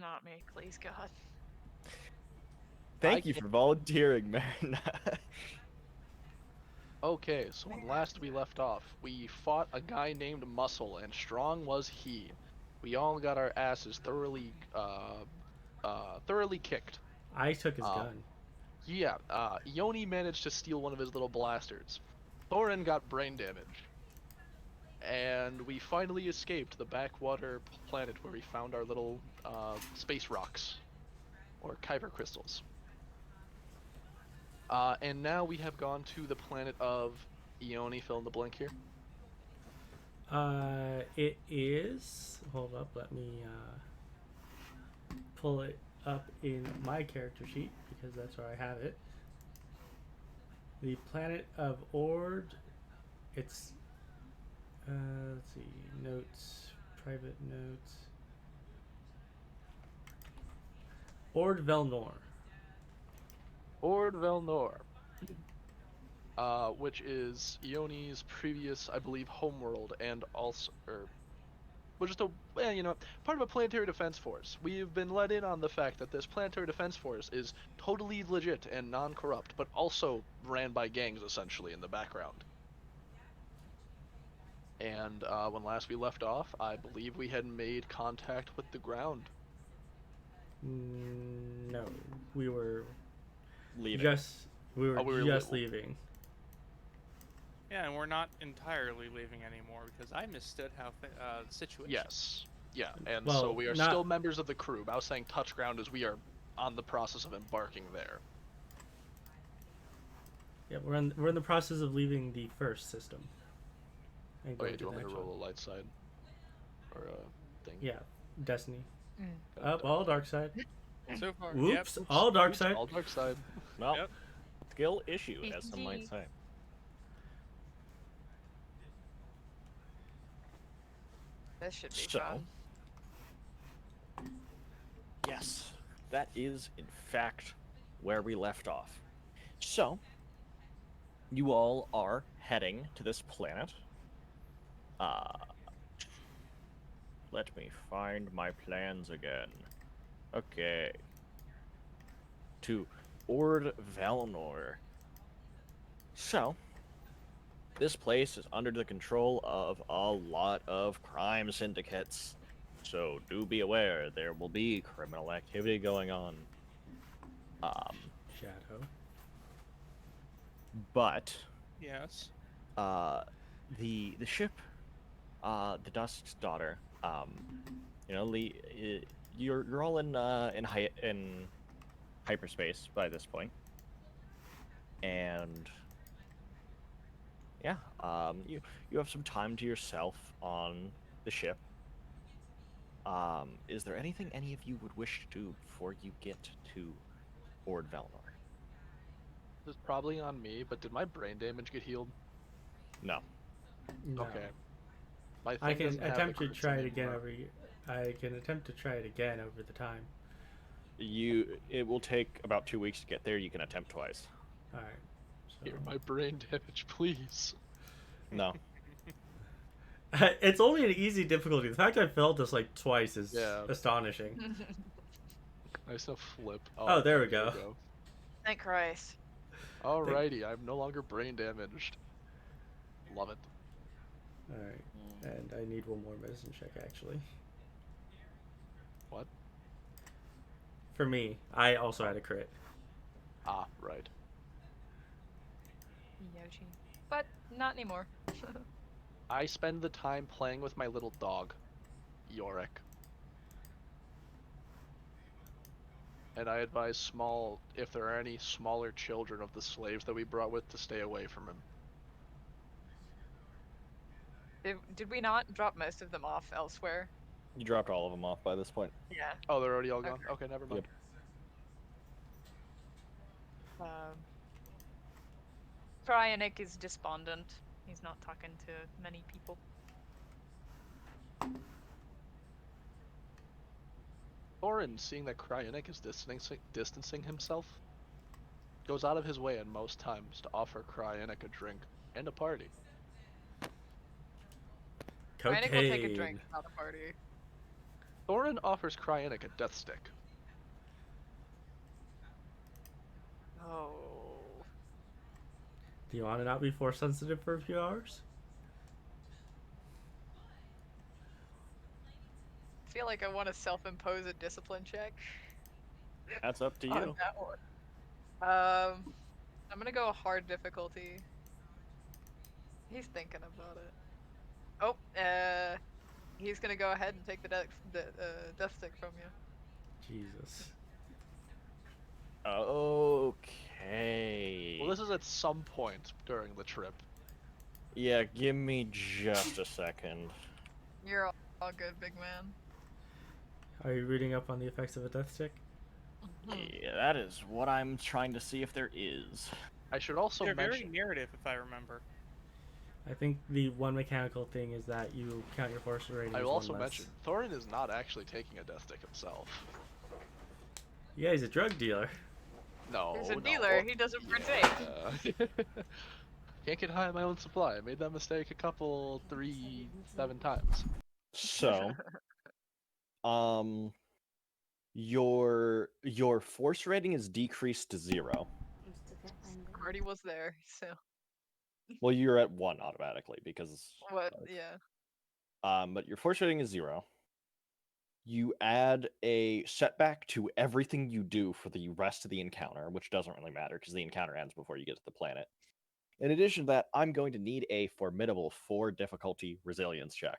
Not me, please, God. Thank you for volunteering, man. Okay, so when last we left off, we fought a guy named Muscle, and strong was he. We all got our asses thoroughly kicked. I took his Um, gun. yeah, Ioni managed to steal one of his little blasters. Thorin got brain damage. And we finally escaped the backwater planet where we found our little space rocks, or kyber crystals. And now we have gone to the planet of Ioni, fill in the blank here. It is. Hold up, let me pull it up in my character sheet because that's where I have it. The planet of Ord. It's. Let's see. Notes. Private notes. Ord Velnor. Ord Velnor, which is Ioni's previous, I believe, homeworld, and also, well, just part of a planetary defense force. We've been let in on the fact that this planetary defense force is totally legit and non-corrupt, but also ran by gangs essentially in the background. And when last we left off, I believe we had made contact with the ground. No, we were Leaving. we were just leaving. Yeah, and we're not entirely leaving anymore because I mistood how the situation. Yes. Yeah, and Well, so we are not- still members of the crew. I was saying touch ground as we are on the process of embarking there. Yeah, we're in the process of leaving the first system. And Oh going yeah, do you to want the me to next roll one. a light side? Or thing? Yeah, Destiny. Oh, All dark side. So far, Oops, yep. all dark side. All dark side. Well, Yep. skill issue, as some might GG. say. This should be So, fun. yes, that is, in fact, where we left off. So, you all are heading to this planet. Let me find my plans again. Okay. To Ord Valnor. So, this place is under the control of a lot of crime syndicates. So do be aware, there will be criminal activity going on. Shadow. But Yes. the ship, the Dusk's Daughter, you're all in hyperspace by this point, and yeah, you have some time to yourself on the ship. Is there anything any of you would wish to do before you get to Ord Valnor? This is probably on me, but did my brain damage get healed? No. No. Okay. My I thing can doesn't have attempt the to crits try it again anymore. I can attempt to try it again over the time. It will take about 2 weeks to get there. You can attempt twice. All right. So Here, my brain damage, please. No. it's only an easy difficulty. The fact I failed this like twice is Yeah. astonishing. Nice to flip. Oh, there we go. Thank Christ. Alrighty, I'm no longer brain damaged. Love it. All right. And I need one more medicine check actually. What? For me, I also had a crit. Ah, right. Yoshi. But not anymore. I spend the time playing with my little dog, Yorick. And I advise if there are any smaller children of the slaves that we brought with, to stay away from him. Did we not drop most of them off elsewhere? You dropped all of them off by this point. Yeah. Oh, they're already all gone? Okay, never mind. Yep. Cryonic is despondent. He's not talking to many people. Thorin, seeing that Cryonic is distancing himself, goes out of his way at most times to offer Cryonic a drink and a party. Cryonic will take a Cocaine. drink, not a party. Thorin offers Cryonic a death stick. Oh. Do you want to not be force sensitive for a few hours? I feel like I want to self-impose a discipline check That's up to on you. that one. I'm gonna go hard difficulty. He's thinking about it. Oh, he's gonna go ahead and take the death stick from you. Jesus. Okay. Well, this is at some point during the trip. Yeah, give me just a second. You're all good, big man. Are you reading up on the effects of a death stick? Yeah, that is what I'm trying to see if there is. I should also They're very mention. narrative, if I remember. I think the one mechanical thing is that you count your force rating. I as will one also less. mention Thorin is not actually taking a death stick himself. Yeah, he's a drug dealer. No, He's a no. dealer. He doesn't partake. Yeah. Can't get high on my own supply. I made that mistake a couple, 7 times. So, your force rating is decreased to 0. Already was there, so Well, you're at 1 automatically because. what? Yeah. But your force rating is 0. You add a setback to everything you do for the rest of the encounter, which doesn't really matter because the encounter ends before you get to the planet. In addition to that, I'm going to need a formidable 4 difficulty resilience check.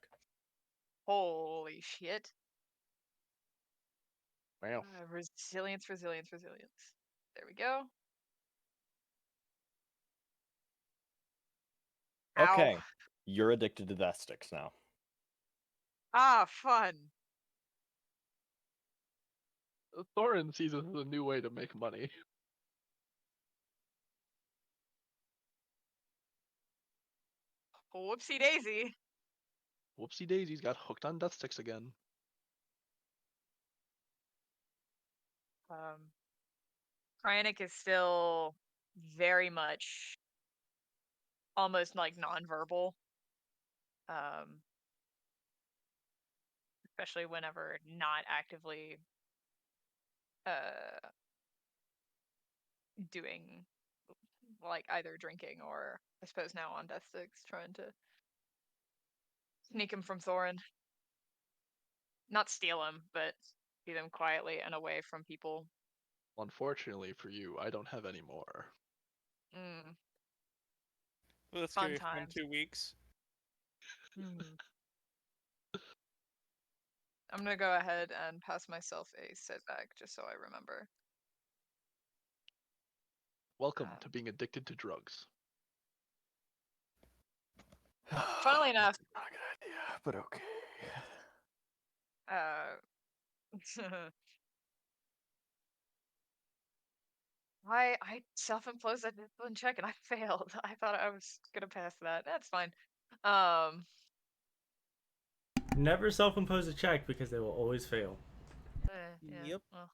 Holy shit. Wow. Resilience. There we go. Okay, Ow. you're addicted to death sticks now. Ah, fun. Thorin sees this as a new way to make money. Whoopsie daisy. Whoopsie daisies, got hooked on death sticks again. Cryonic is still very much almost like nonverbal. Especially whenever not actively doing like either drinking or I suppose now on death sticks trying to sneak him from Thorin. Not steal him, but keep him quietly and away from people. Unfortunately for you, I don't have any more. Mm. Well, let's Fun give it in times. 2 weeks. I'm gonna go ahead and pass myself a setback just so I remember. Welcome to being addicted to drugs. Funnily enough, Not a good idea, but okay. I self-imposed that discipline check and I failed. I thought I was gonna pass that. That's fine. Never self-impose a check because they will always fail. Yeah. Yep. Well,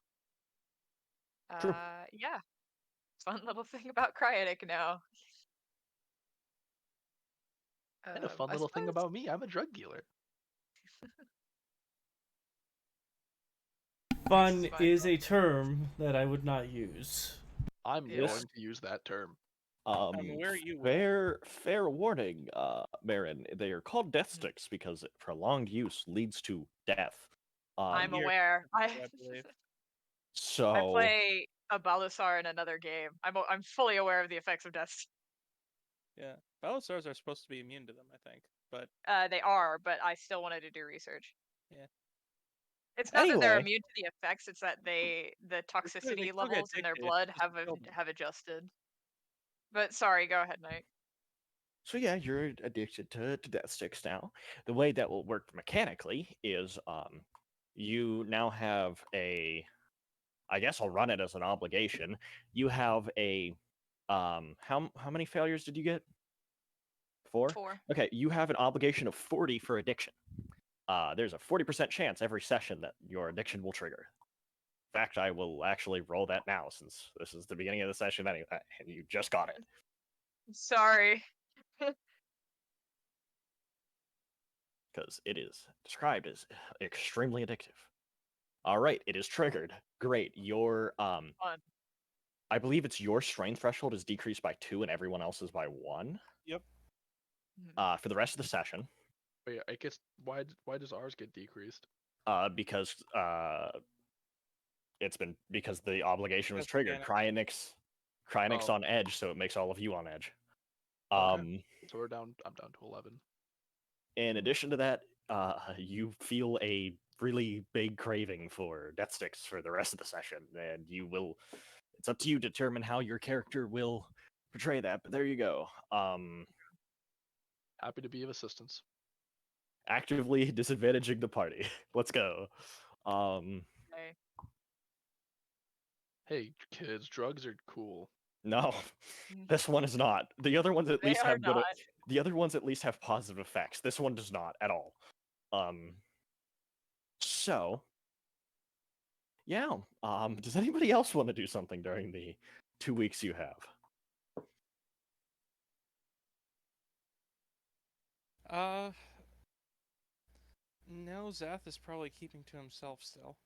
True. yeah. Fun little thing about Cryonic now. And a fun I little thing suppose- about me, I'm a drug dealer. Fun Nice, is a term that I would not use. I'm Yes. going to use that term. Where you will. Fair warning, Marin. They are called death sticks because prolonged use leads to death. I'm Here, aware. I believe. So I play a Balusar in another game. I'm fully aware of the effects of death. Yeah. Balancears are supposed to be immune to them, I think. But They are, but I still wanted to do research. Yeah. It's not that they're Anyway. immune to the effects; it's that the they toxicity still get levels in their addicted, blood just to kill them. have adjusted. But sorry, go ahead, Knight. So yeah, you're addicted to death sticks now. The way that will work mechanically is you now have a, I guess I'll run it as an obligation. You have a how many failures did you get? 4? 4. Okay, you have an obligation of 40 for addiction. There's a 40% chance every session that your addiction will trigger. In fact, I will actually roll that now since this is the beginning of the session anyway, and you just got it. Sorry. because it is described as extremely addictive. All right, it is triggered. Great. Your Fun. I believe it's your strength threshold is decreased by 2 and everyone else's by 1. Yep. For the rest of the session, Wait, I guess why does ours get decreased? because because the obligation was That's triggered. Cryonics Oh. on edge, so it makes all of you on edge. Okay. So I'm down to 11. In addition to that, you feel a really big craving for death sticks for the rest of the session, and it's up to you to determine how your character will portray that, but there you go. Happy to be of assistance. Actively disadvantaging the party. Let's go. Okay. Hey kids, drugs are cool. No, this one is not. The other ones at They least are have good. not. The other ones at least have positive effects. This one does not at all. So, yeah. Does anybody else want to do something during the 2 weeks you have? No, Zath is probably keeping to himself still.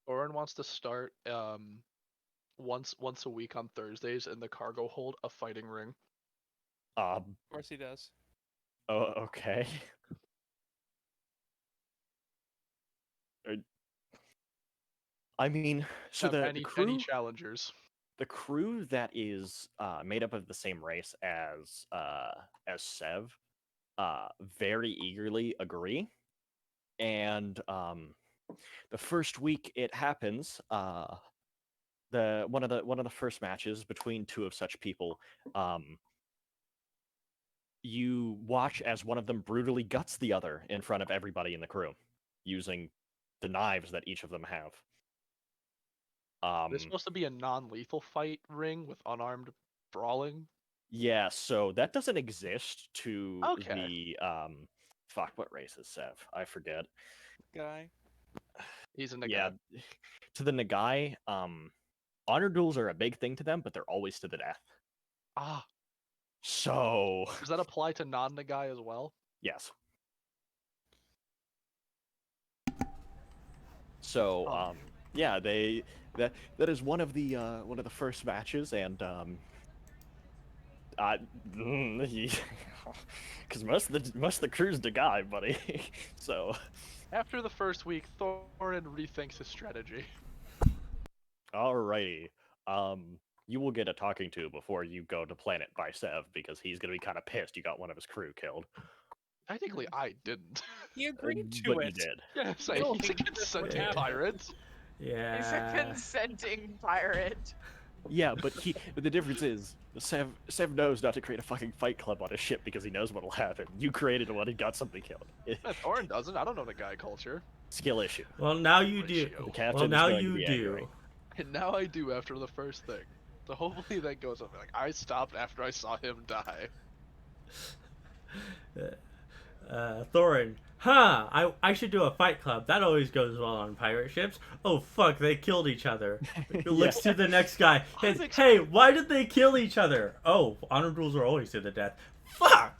Oren wants to start once a week on Thursdays in the cargo hold a fighting ring. Of course he does. Oh, okay. I mean, so Have the any crew, challengers? the crew that is made up of the same race as Sev, very eagerly agree, and the first week it happens, one of the first matches between two of such people, you watch as one of them brutally guts the other in front of everybody in the crew, using the knives that each of them have. There's supposed to be a non-lethal fight ring with unarmed brawling. Yeah, so that doesn't exist to Okay. the fuck, what race is Sev? I forget. Guy. He's in the Yeah, guy. to the Nagai, honor duels are a big thing to them, but they're always to the death. Ah, So does that apply to non-Nagai as well? yes. So yeah, that is one of the first matches, and because most of the crew's the guy, buddy. So After the first week, Thorin rethinks his strategy. alrighty, you will get a talking to before you go to Planet by Sev, because he's gonna be kind of pissed you got one of his crew killed. Technically, I didn't. He agreed to But it. you did. Yeah, say No, he's a that's what consenting happened. pirate. He's a Yeah. consenting pirate. Yeah, but the difference is Sev knows not to create a fucking fight club on his ship because he knows what'll happen. You created one and got somebody killed. Thorin doesn't. I don't know the guy culture. Skill issue. Well, now you do. Ratio. The captain Well, is now going to you be do. angry. And now I do after the first thing. So hopefully that goes up. Like I stopped after I saw him die. Thorin. I should do a fight club. That always goes well on pirate ships. Oh fuck, they killed each other. Looks to the next guy. Hey, why did they kill each other? Oh, honor duels are always to the death. Fuck.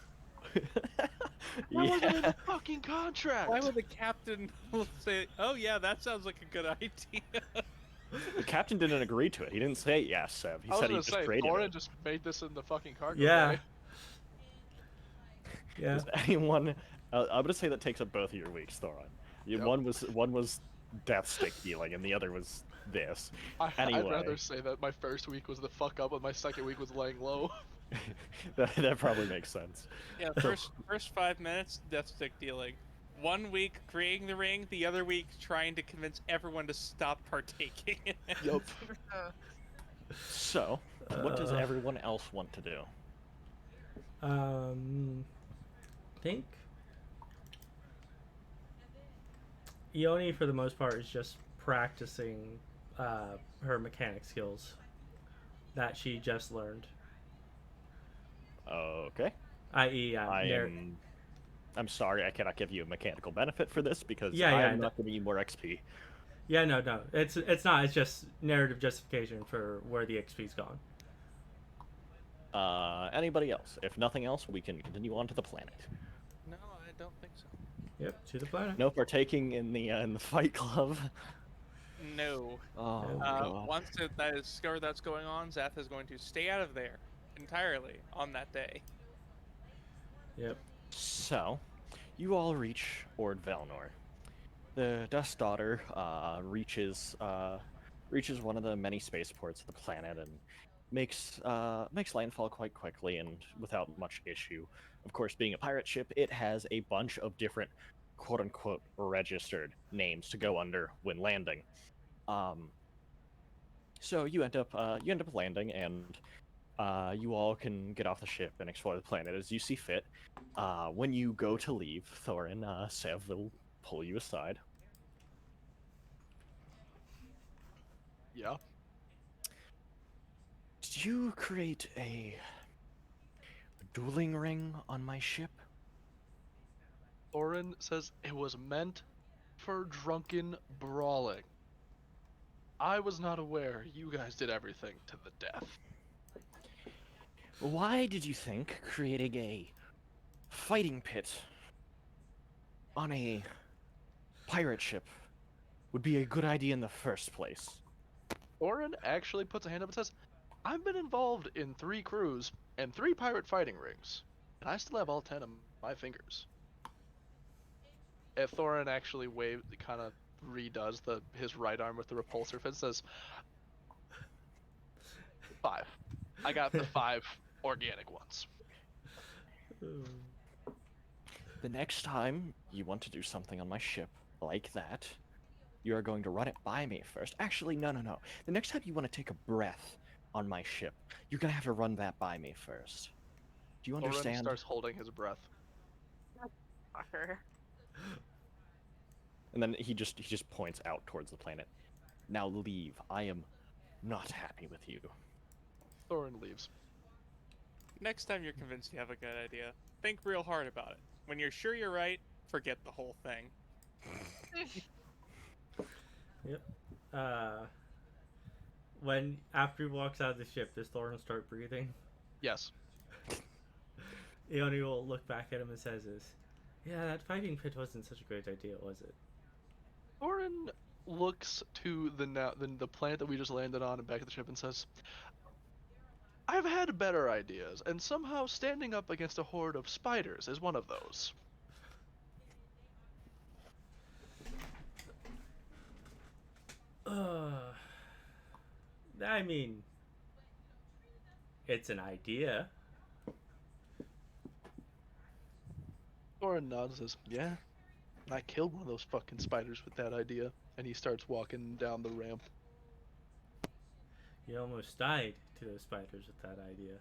That wasn't in the fucking contract. Why would the captain say, "Oh yeah, that sounds like a good idea"? The captain didn't agree to it. He didn't say yes, Sev. He I was said he gonna just say created Thorin it. just made this in the fucking cargo Yeah. bay. Yeah. Does anyone? I'm gonna say that takes up both of your weeks, Thorin. Yep. One was death stick healing, and the other was this. I'd Anyway. rather say that my first week was the fuck up, and my second week was laying low. that probably makes sense. Yeah, first 5 minutes, death stick dealing. 1 week creating the ring, the other week trying to convince everyone to stop partaking. Yup. So, what does everyone else want to do? Think Ione, for the most part, is just practicing her mechanic skills that she just learned. Okay. I.e., I'm sorry, I cannot give you a mechanical benefit for this because Yeah, I'm not giving you more XP. Yeah, no, it's not. It's just narrative justification for where the XP's gone. Anybody else? If nothing else, we can continue on to the planet. No, don't think so. Yep, to the planet. No partaking in the Fight Club. No. Oh Oh, god. Once that is discovered that's going on, Zath is going to stay out of there entirely on that day. Yep. So, you all reach Ord Velnor. The Dust Daughter reaches one of the many spaceports of the planet and makes landfall quite quickly and without much issue. Of course, being a pirate ship, it has a bunch of different quote unquote registered names to go under when landing. So you end up landing, and you all can get off the ship and explore the planet as you see fit. When you go to leave, Thorin, Sev will pull you aside. Yeah. Did you create a dueling ring on my ship? Thorin says it was meant for drunken brawling. I was not aware you guys did everything to the death. Why did you think creating a fighting pit on a pirate ship would be a good idea in the first place? Thorin actually puts a hand up and says, I've been involved in 3 crews and 3 pirate fighting rings, and I still have all 10 of my fingers. If Thorin actually kind of redoes his right arm with the repulsor fin, says, 5. I got the 5 organic ones. The next time you want to do something on my ship like that, you are going to run it by me first. Actually, no. The next time you want to take a breath on my ship, you're going to have to run that by me first. Do you Thorin understand? starts holding his breath. Fucker. And then he just points out towards the planet. Now leave. I am not happy with you. Thorin leaves. Next time you're convinced you have a good idea, think real hard about it. When you're sure you're right, forget the whole thing. Yep. When after he walks out of the ship, does Thorin start breathing? Yes. Eoni will look back at him and says, "Yeah, that fighting pit wasn't such a great idea, was it?" Thorin looks to the planet that we just landed on and back at the ship and says, I've had better ideas, and somehow standing up against a horde of spiders is one of those. I mean, it's an idea. Thorin nods and says, yeah, I killed one of those fucking spiders with that idea. And he starts walking down the ramp. You almost died to those spiders with that idea.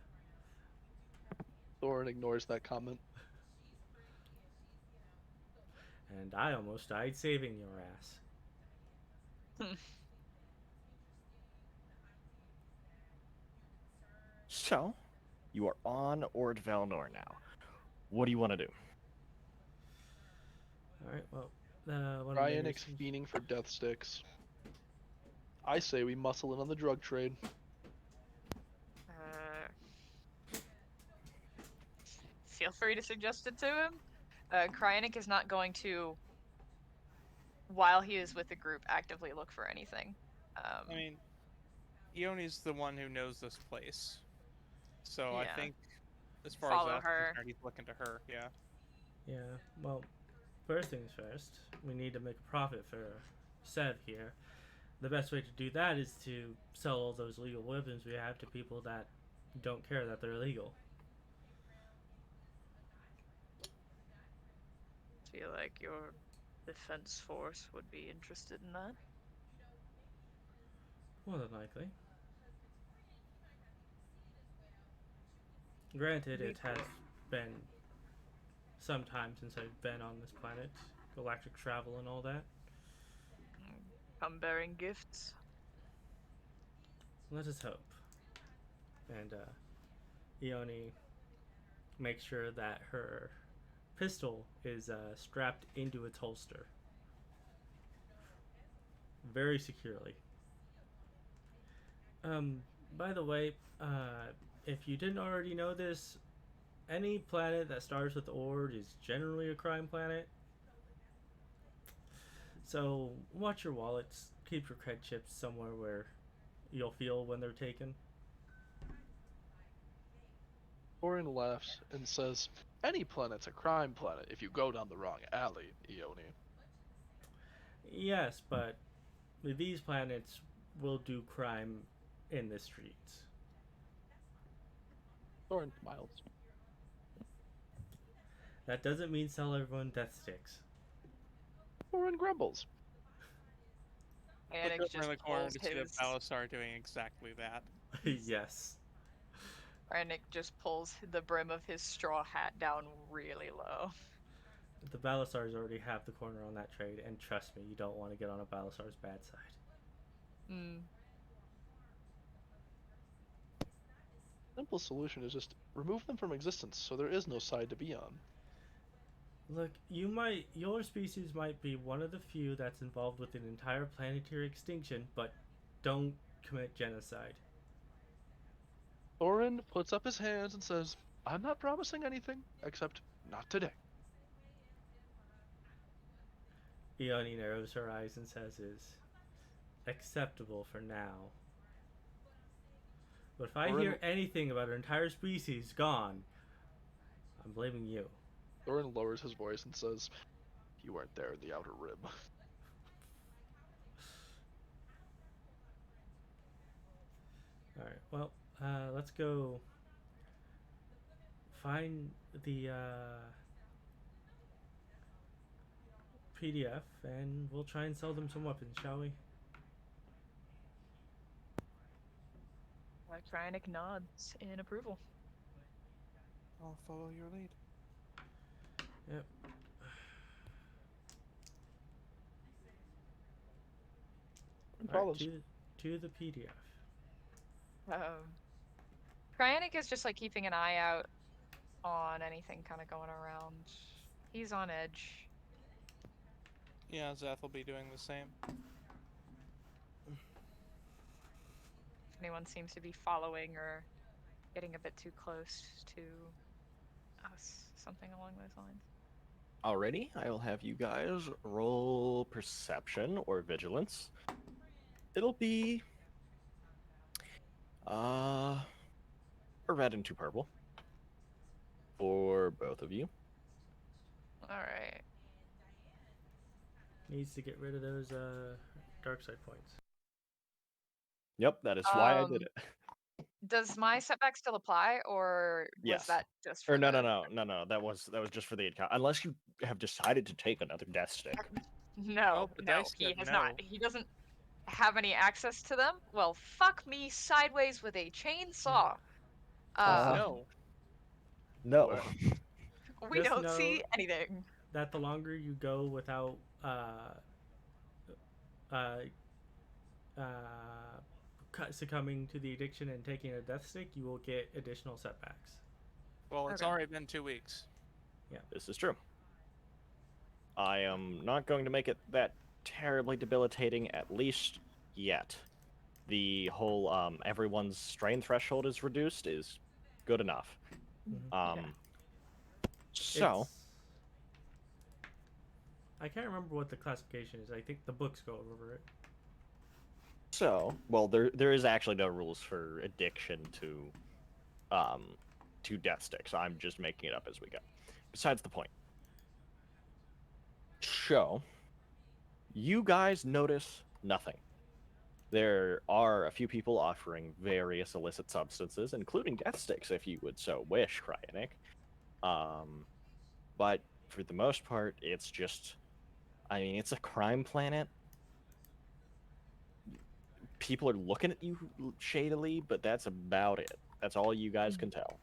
Thorin ignores that comment. And I almost died saving your ass. So, you are on Ord Velnor now. What do you want to do? Alright, well, one Ryanix fiending for death sticks. I say we muscle in on the drug trade. Feel free to suggest it to him. Cryonic is not going to, while he is with the group, actively look for anything. I mean, Ioni's the one who knows this place. So Yeah. I think, as far Follow as that's her. concerned, he's looking to her, yeah. Yeah, well, first things first, we need to make a profit for Sev here. The best way to do that is to sell all those legal weapons we have to people that don't care that they're legal. Feel like your defense force would be interested in that. More than likely. Granted, it has been some time since I've been on this planet, galactic travel and all that. Come bearing gifts. Let us hope. And Ioni makes sure that her pistol is strapped into its holster very securely. By the way, if you didn't already know this, any planet that starts with Ord is generally a crime planet. So watch your wallets. Keep your cred chips somewhere where you'll feel when they're taken. Orin laughs and says, "Any planet's a crime planet if you go down the wrong alley, Ione." Yes, but these planets will do crime in the streets. Orin smiles. That doesn't mean sell everyone death sticks. Orin grumbles. Look Panic over in just the corner pulls to see the his Balasar doing exactly that. Yes. Panic just pulls the brim of his straw hat down really low. The Balasars already have the corner on that trade, and trust me, you don't want to get on a Balasar's bad side. Mm. Simple solution is just remove them from existence so there is no side to be on. Look, your species might be one of the few that's involved with an entire planetary extinction, but don't commit genocide. Orin puts up his hands and says, "I'm not promising anything, except not today." Ione narrows her eyes and says is acceptable for now. But if I Orin, hear anything about an entire species gone, I'm blaming you. Orin lowers his voice and says, "You weren't there in the outer rim." Alright, well, let's go find the PDF and we'll try and sell them some weapons, shall we? Cryonic nods in approval. I'll follow your lead. Yep. Alright, Follows. to the PDF. Cryonic is just like keeping an eye out on anything kind of going around. He's on edge. Yeah, Zeth will be doing the same. If anyone seems to be following or getting a bit too close to us, something along those lines. Alrighty, I will have you guys roll perception or vigilance. It'll be a red and 2 purple for both of you. All right. Needs to get rid of those dark side points. Yep, that is why I did it. Does my setback still apply, or was Yes. that just for Or no. That was just for the account. Unless you have decided to take another death stick. No, Well, the no, dice he said has no. not. He doesn't have any access to them. Well, fuck me sideways with a chainsaw. No. No. Well, We Just don't know see anything. that the longer you go without uh, succumbing to the addiction and taking a death stick, you will get additional setbacks. Well, it's Okay. already been 2 weeks. This is true. I am not going to make it that terribly debilitating, at least yet. The whole everyone's strain threshold is reduced is good enough. Mhm. So It's... I can't remember what the classification is. I think the books go over it. well, there is actually no rules for addiction to death sticks. I'm just making it up as we go. Besides the point. So you guys notice nothing. There are a few people offering various illicit substances, including death sticks, if you would so wish, Cryonic. But for the most part, it's just, I mean, it's a crime planet. People are looking at you shadily, but that's about it. That's all you guys can tell.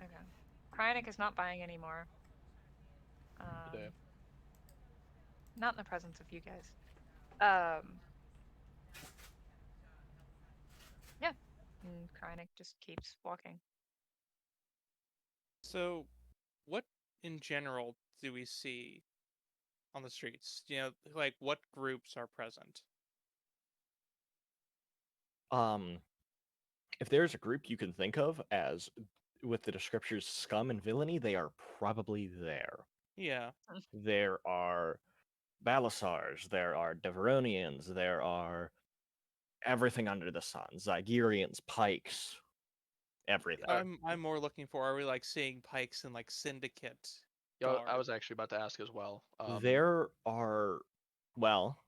Okay. Cryonic is not buying anymore. today. Not in the presence of you guys. Yeah. And Cryonic just keeps walking. So, what in general do we see on the streets? You know, like what groups are present? If there's a group you can think of as with the descriptors scum and villainy, they are probably there. Yeah. There are Balasars, there are Deveronians, there are everything under the sun. Zygerians, Pikes, everything. I'm more looking for, are we like seeing Pikes and like Syndicate? Yeah, I Guard? was actually about to ask as well. There are, well,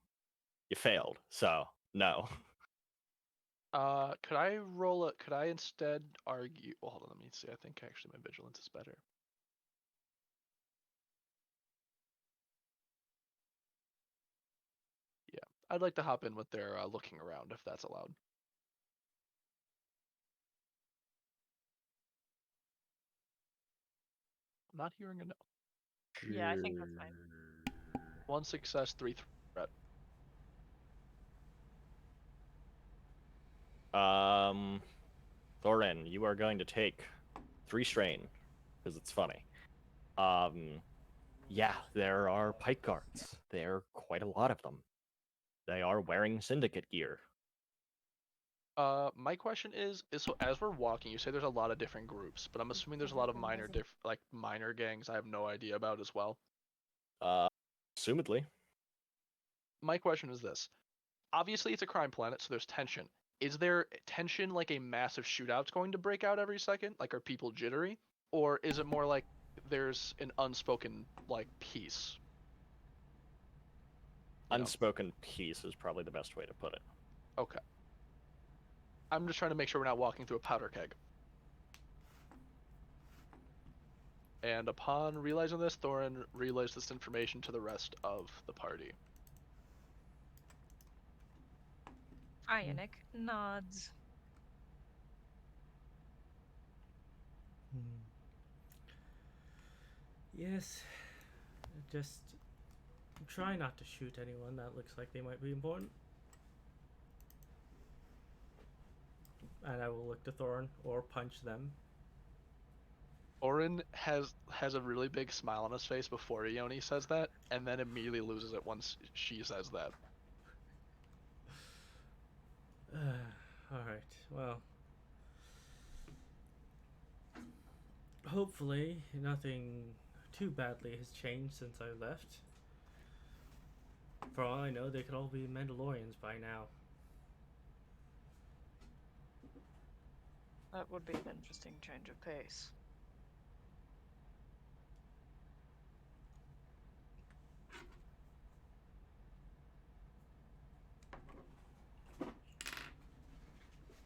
you failed, so no. Could I roll a? Could I instead argue? Well, hold on. Let me see. I think actually my vigilance is better. Yeah, I'd like to hop in with their looking around if that's allowed. I'm not hearing a no. Yeah, I think that's fine. 1 success, 3 threat. Thorin, you are going to take 3 strain, because it's funny. Yeah, there are pike guards. There are quite a lot of them. They are wearing syndicate gear. My question is so as we're walking, you say there's a lot of different groups, but I'm assuming there's a lot of minor gangs I have no idea about as well. Assumedly. My question is this. Obviously it's a crime planet, so there's tension. Is there tension like a massive shootout's going to break out every second? Like are people jittery? Or is it more like there's an unspoken like peace? You know? Unspoken peace is probably the best way to put it. Okay. I'm just trying to make sure we're not walking through a powder keg. And upon realizing this, Thorin relays this information to the rest of the party. Ionic nods. Yes, just try not to shoot anyone that looks like they might be important. And I will look to Thorin or punch them. Orin has a really big smile on his face before Ione says that, and then immediately loses it once she says that. Alright, well. Hopefully, nothing too badly has changed since I left. For all I know, they could all be Mandalorians by now. That would be an interesting change of pace.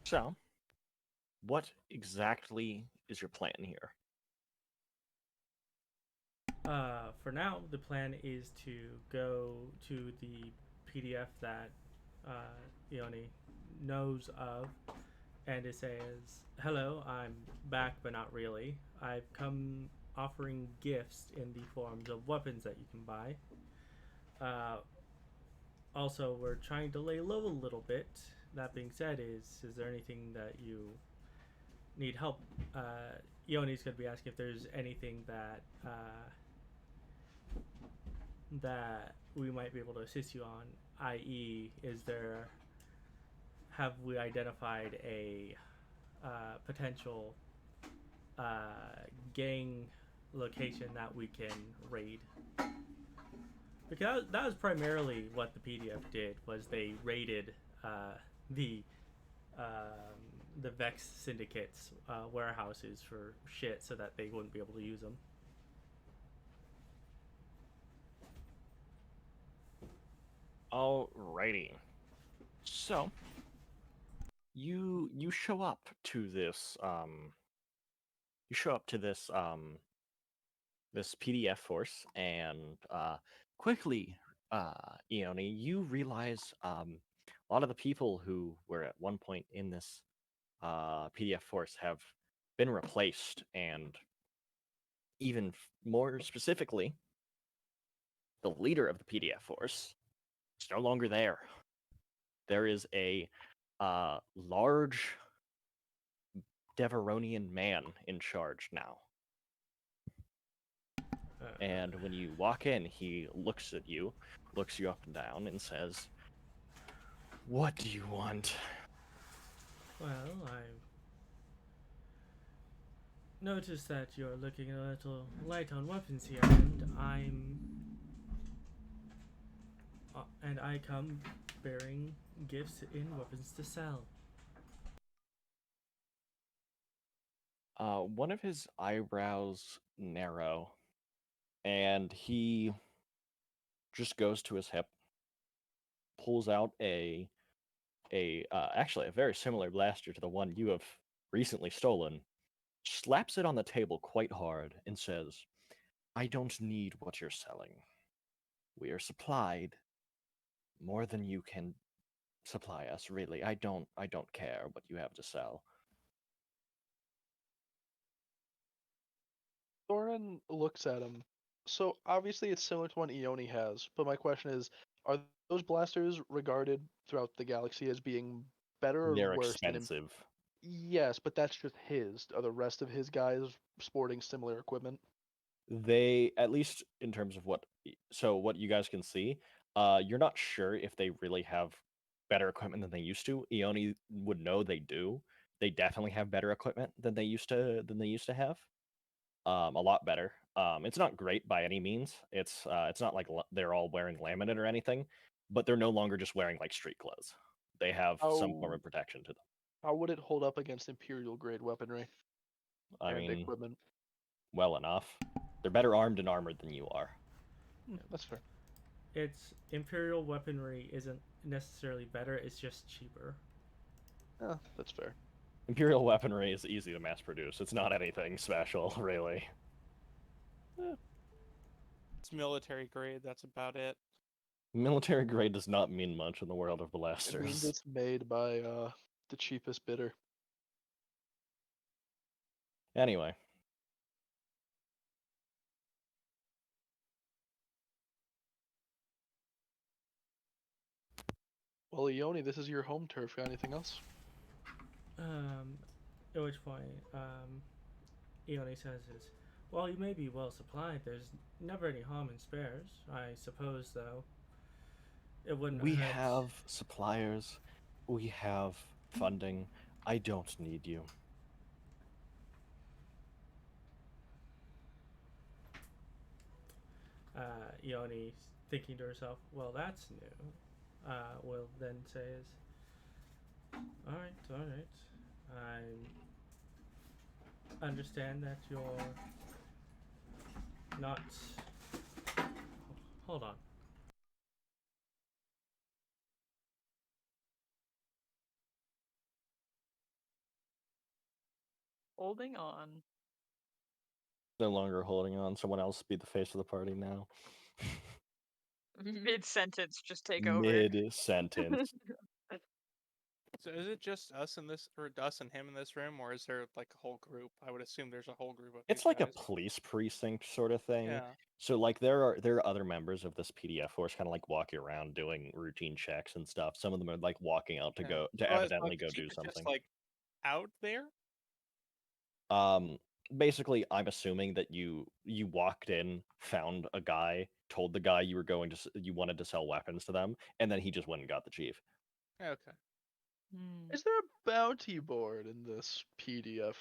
So, what exactly is your plan here? For now, the plan is to go to the PDF that Ione knows of, and it says, "Hello, I'm back, but not really. I've come offering gifts in the forms of weapons that you can buy. Also, we're trying to lay low a little bit. That being said, is there anything that you need help?" Ione's going to be asking if there's anything that that we might be able to assist you on, i.e., have we identified a potential gang location that we can raid? Because that was primarily what the PDF did, was they raided the Vex Syndicate's warehouses for shit so that they wouldn't be able to use them. Alrighty. So, you show up to this this PDF force, and quickly, Ione, you realize a lot of the people who were at one point in this PDF force have been replaced, and even more specifically, the leader of the PDF force is no longer there. There is a large Deveronian man in charge now. And when you walk in, he looks at you, looks you up and down, and says, "What do you want?" Well, I'm notice that you're looking a little light on weapons here, and I come bearing gifts in weapons to sell. One of his eyebrows narrow, and he just goes to his hip, pulls out actually a very similar blaster to the one you have recently stolen, slaps it on the table quite hard, and says, "I don't need what you're selling. We are supplied more than you can supply us, really. I don't care what you have to sell." Thorin looks at him. So obviously it's similar to one Ioni has, but my question is, are those blasters regarded throughout the galaxy as being better or They're worse than expensive. Yes, but that's just his. Are the rest of his guys sporting similar equipment? They, at least in terms of what you guys can see, you're not sure if they really have better equipment than they used to. Ioni would know they do. They definitely have better equipment than they used to have. A lot better. It's not great by any means. It's not like they're all wearing laminate or anything, but they're no longer just wearing like street clothes. They have some form How of protection to them. how would it hold up against Imperial grade weaponry I and mean, equipment? well enough. They're better armed and armored than you are. That's fair. Its Imperial weaponry isn't necessarily better, it's just cheaper. Yeah, that's fair. Imperial weaponry is easy to mass produce. It's not anything special, really. It's military grade. That's about it. Military grade does not mean much in the world of It means blasters. it's made by the cheapest bidder. Anyway, Well, Ioni, this is your home turf. Got anything else? At which point, Ione says is, well, you may be well supplied. There's never any harm in spares. I suppose, though, it wouldn't we hurt. have suppliers. We have funding. I don't need you. Ione, thinking to herself, well, that's new. Will then says, all right. I understand that you're not. Hold on. Holding on. No longer holding on. Someone else be the face of the party now. Mid sentence, just take over. Mid sentence. So is it just us in this, or us and him in this room, or is there like a whole group? I would assume there's a whole group of It's these like guys. a police precinct sort of thing. Yeah. So like there are other members of this PDF force kind of like walking around doing routine checks and stuff. Some of them are like walking out to Yeah. go to So evidently the go Jeep do is something. just like out there. Basically, I'm assuming that you walked in, found a guy, told the guy you were going to you wanted to sell weapons to them, and then he just went and got the chief. Okay. Is there a bounty board in this PDF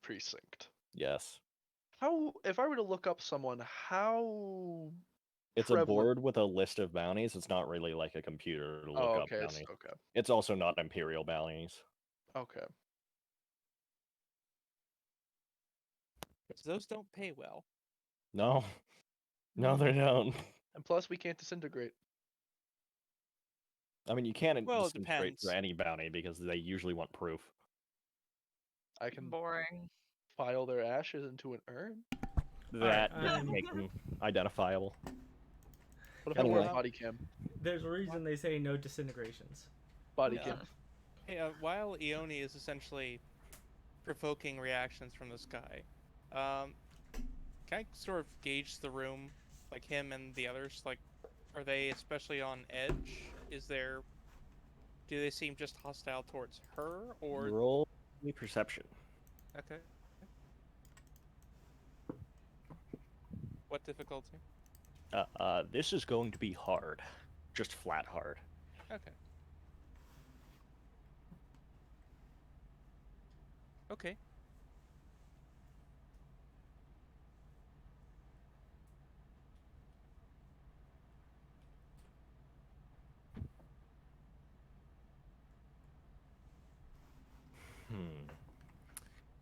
precinct? Yes. How, if I were to look up someone, how It's a prevalent? board with a list of bounties. It's not really like a computer to look Oh, up okay, bounties. okay, It's also not imperial bounties. okay. Because those don't pay well. No. No, they don't. And plus, we can't disintegrate. I mean, you can't Well, it disintegrate for depends. any bounty because they usually want proof. I can Boring. file their ashes into an urn. That Alright, doesn't make them identifiable. What if I wear Anyway. a body cam? There's a reason they say no disintegrations. Body Yeah. cam. Hey, while Ioni is essentially provoking reactions from this guy, can I sort of gauge the room, like him and the others? Like, are they especially on edge? Do they seem just hostile towards her, or Roll me perception. okay? What difficulty? This is going to be hard. Just flat hard. Okay. Okay.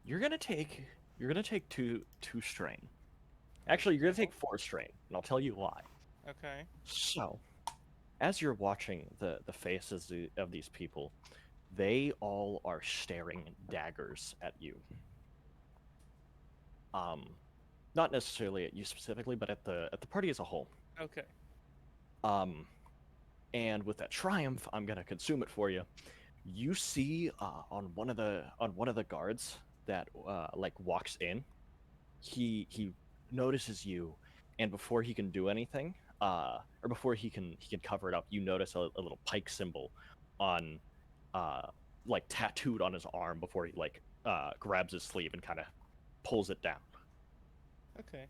You're gonna take two strain. Actually, you're gonna take 4 strain, and I'll tell you why. Okay. So, as you're watching the faces of these people, they all are staring daggers at you. Not necessarily at you specifically, but at the party as a whole. Okay. And with that triumph, I'm gonna consume it for you. You see on one of the guards that like walks in, he notices you, and before he can do anything, or before he can cover it up, you notice a little pike symbol on like tattooed on his arm before he like grabs his sleeve and kind of pulls it down. Okay.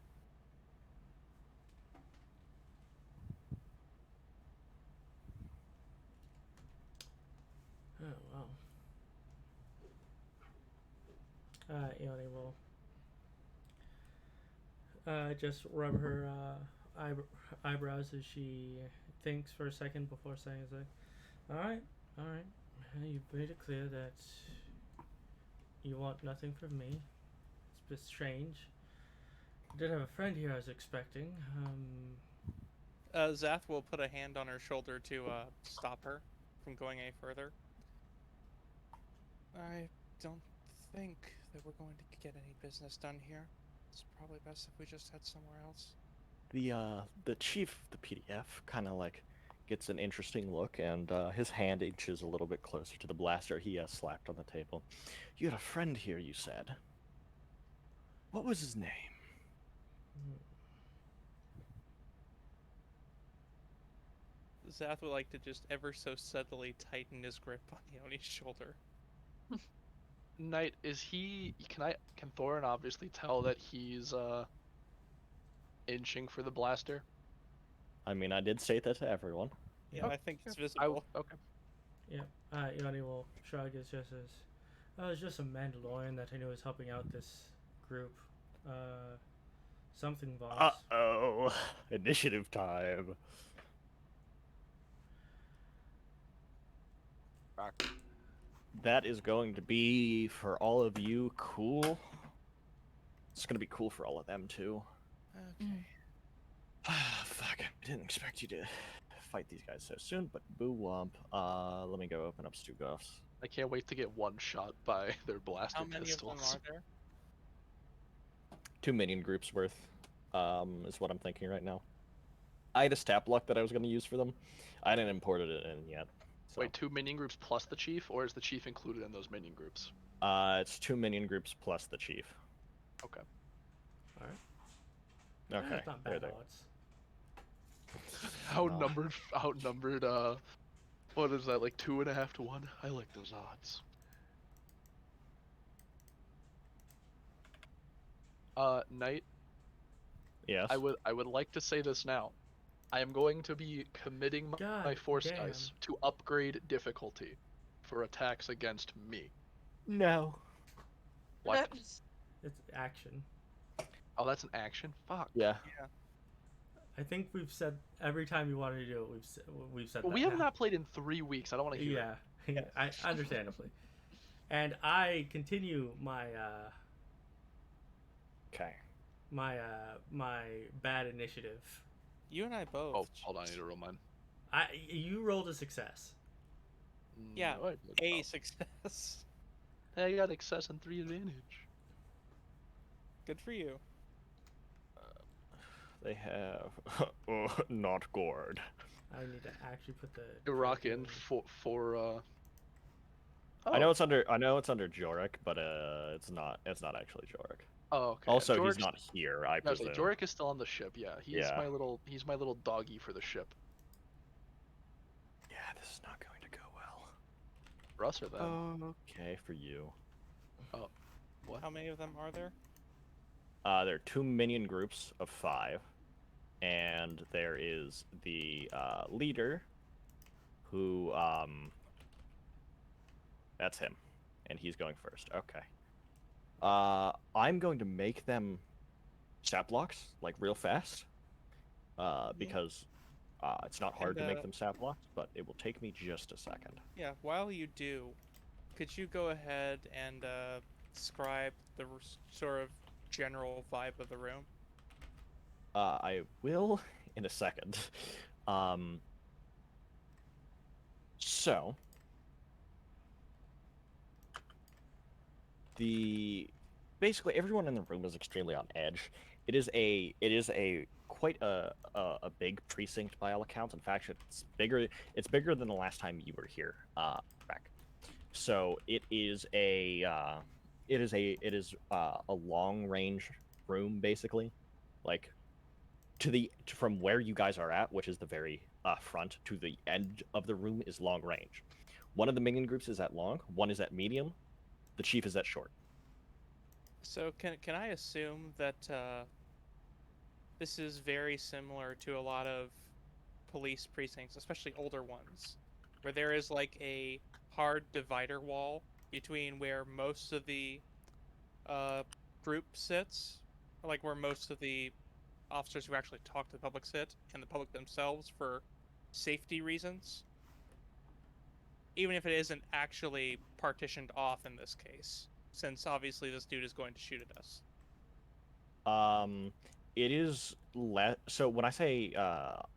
Oh wow. Ione will just rub her eyebrows as she thinks for a second before saying, "Is like, all right. You've made it clear that you want nothing from me. It's a bit strange. I did have a friend here I was expecting. Zath will put a hand on her shoulder to stop her from going any further. I don't think that we're going to get any business done here. It's probably best if we just head somewhere else. The chief, the PDF, kind of like gets an interesting look, and his hand inches a little bit closer to the blaster he slapped on the table. You had a friend here, you said. What was his name? Zath would like to just ever so subtly tighten his grip on Ioni's shoulder. Knight, is he? Can Thorin obviously tell that he's inching for the blaster? I mean, I did say that to everyone. Yeah, Oh, I think it's sure. visible. Okay. Yeah. Ione will shrug as just as, oh, it's just a Mandalorian that I knew was helping out this group. Something boss. Uh-oh. Initiative time. That is going to be, for all of you, cool. It's going to be cool for all of them, too. Okay. Fuck, I didn't expect you to fight these guys so soon, but boo womp. Let me go open up Stugoff's. I can't wait to get one shot by their blaster How many pistols. of them are there? 2 minion groups worth, is what I'm thinking right now. I had a stat block that I was going to use for them. I hadn't imported it in yet. So. Wait, 2 minion groups plus the chief, or is the chief included in those minion groups? It's 2 minion groups plus the chief. Okay. Alright. Okay, That's not bad there. odds. Outnumbered. What is that, like 2.5 to 1? I like those odds. Knight, Yes. I would like to say this now. I am going to be committing my God force damn. dice to upgrade difficulty for attacks against me. No. What? It's action. Oh, that's an action? Fuck. Yeah. I think we've said every time you wanted to do it, we've said But that. we have now. not played in 3 weeks. I don't want to hear it. Yeah, I understandably. And I continue my Okay. my bad initiative. You and I both. Oh, hold on. I need to roll mine. You rolled a success. Yeah, No, I did a not. success. I got excess and 3 advantage. Good for you. They have not gourd. I need to actually put the. You rock in for Oh. I know it's under Jorik, but it's not actually Jorik. Oh, okay. Also, Jorik's, he's not here, I no, presume. Jorik is still on the ship. Yeah, he's my little doggy for the ship. Yeah, this is not going to go well. For us or them? Okay, for you. What? How many of them are there? There are 2 minion groups of 5, and there is the leader, who that's him, and he's going first. Okay. I'm going to make them stat blocks like real fast, because it's not hard to make them stat blocks, but it will take me just a second. Yeah, while you do, could you go ahead and describe the sort of general vibe of the room? I will in a second. Um, so the basically everyone in the room is extremely on edge. It is a quite a big precinct by all accounts. In fact, it's bigger than the last time you were here, Rec. So it is a long range room basically, like from where you guys are at, which is the very front, to the end of the room is long range. One of the minion groups is at long, one is at medium, the chief is at short. So can I assume that this is very similar to a lot of police precincts, especially older ones, where there is like a hard divider wall between where most of the uh, group sits, like where most of the officers who actually talk to the public sit, and the public themselves for safety reasons, even if it isn't actually partitioned off in this case, since obviously this dude is going to shoot at us. It is so when I say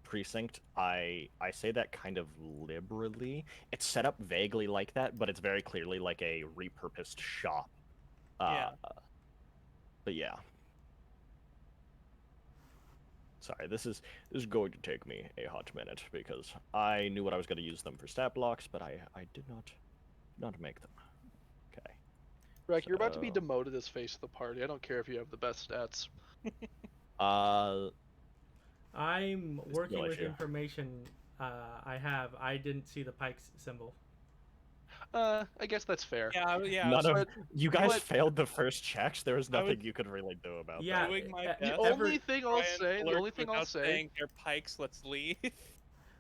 precinct, I say that kind of liberally. It's set up vaguely like that, but it's very clearly like a repurposed shop. Yeah. But yeah. Sorry, this is going to take me a hot minute because I knew what I was going to use them for stat blocks, but I did not make them. Okay. Rek, you're about to be So- demoted as face of the party. I don't care if you have the best stats. I'm It's working no with issue. information I didn't see the pike's symbol. I guess that's fair. Yeah. None of but- you guys but- failed the first checks. There was I nothing would- you could really do about Yeah, doing my the best. The only to thing try I'll and say, the alert only thing I'll without say, saying, "They're pikes, let's leave."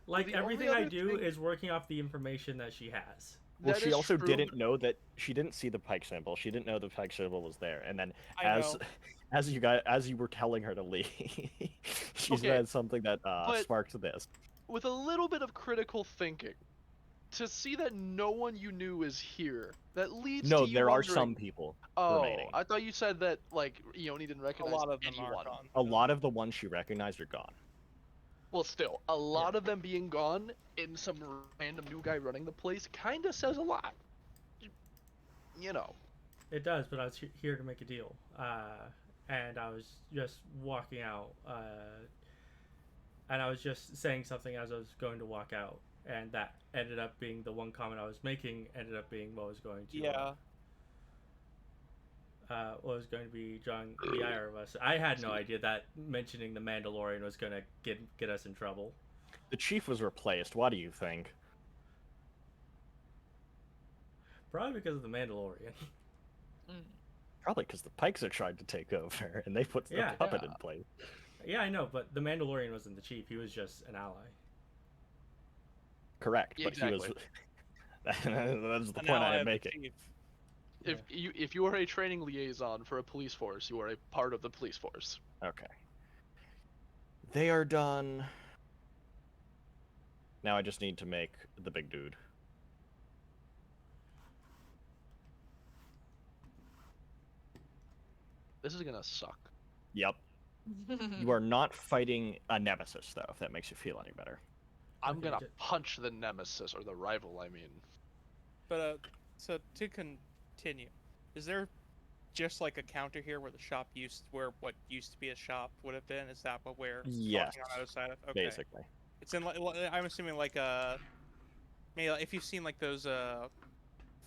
like the only everything I other do thing- is working off the information that she has. Well, that she is also true, didn't know that she didn't see the pike symbol. She didn't know the pike symbol was there. And then I know. as you were telling her to leave, she Okay, said something that but- sparked this. with a little bit of critical thinking, to see that no one you knew is here, that leads No, to you there are wondering, some people oh, remaining. I thought you said that, like, Ione didn't A recognize lot of them anyone. are gone. A lot of the ones she recognized are gone. Well, still, a lot of them being gone and some random new guy running the place kind of says a lot. You know. It does, but I was here to make a deal, and I was just walking out, and I was just saying something as I was going to walk out, and that ended up being the one comment I was making. Ended up being what was going to Yeah. what was going to be drawing the ire of us. I had no idea that mentioning the Mandalorian was going to get us in trouble. The chief was replaced. What do you think? Probably because of the Mandalorian. Probably because the pikes are trying to take over, and they put the Yeah, puppet yeah. in place. Yeah, I know, but the Mandalorian wasn't the chief. He was just an ally. Correct, Yeah, but he was. exactly. That's the An point ally I am of the making. chief. If you are a training liaison for a police force, you are a part of the police force. Okay. They are done. Now I just need to make the big dude. This is gonna suck. Yep. You are not fighting a nemesis, though, if that makes you feel any better. I'm Okay, gonna punch the nemesis, or the rival, I mean. But so to continue, is there just like a counter here where the shop where what used to be a shop would have been? Is that what we're Yes, talking on the other side of? Okay. basically. It's in I'm assuming like maybe if you've seen like those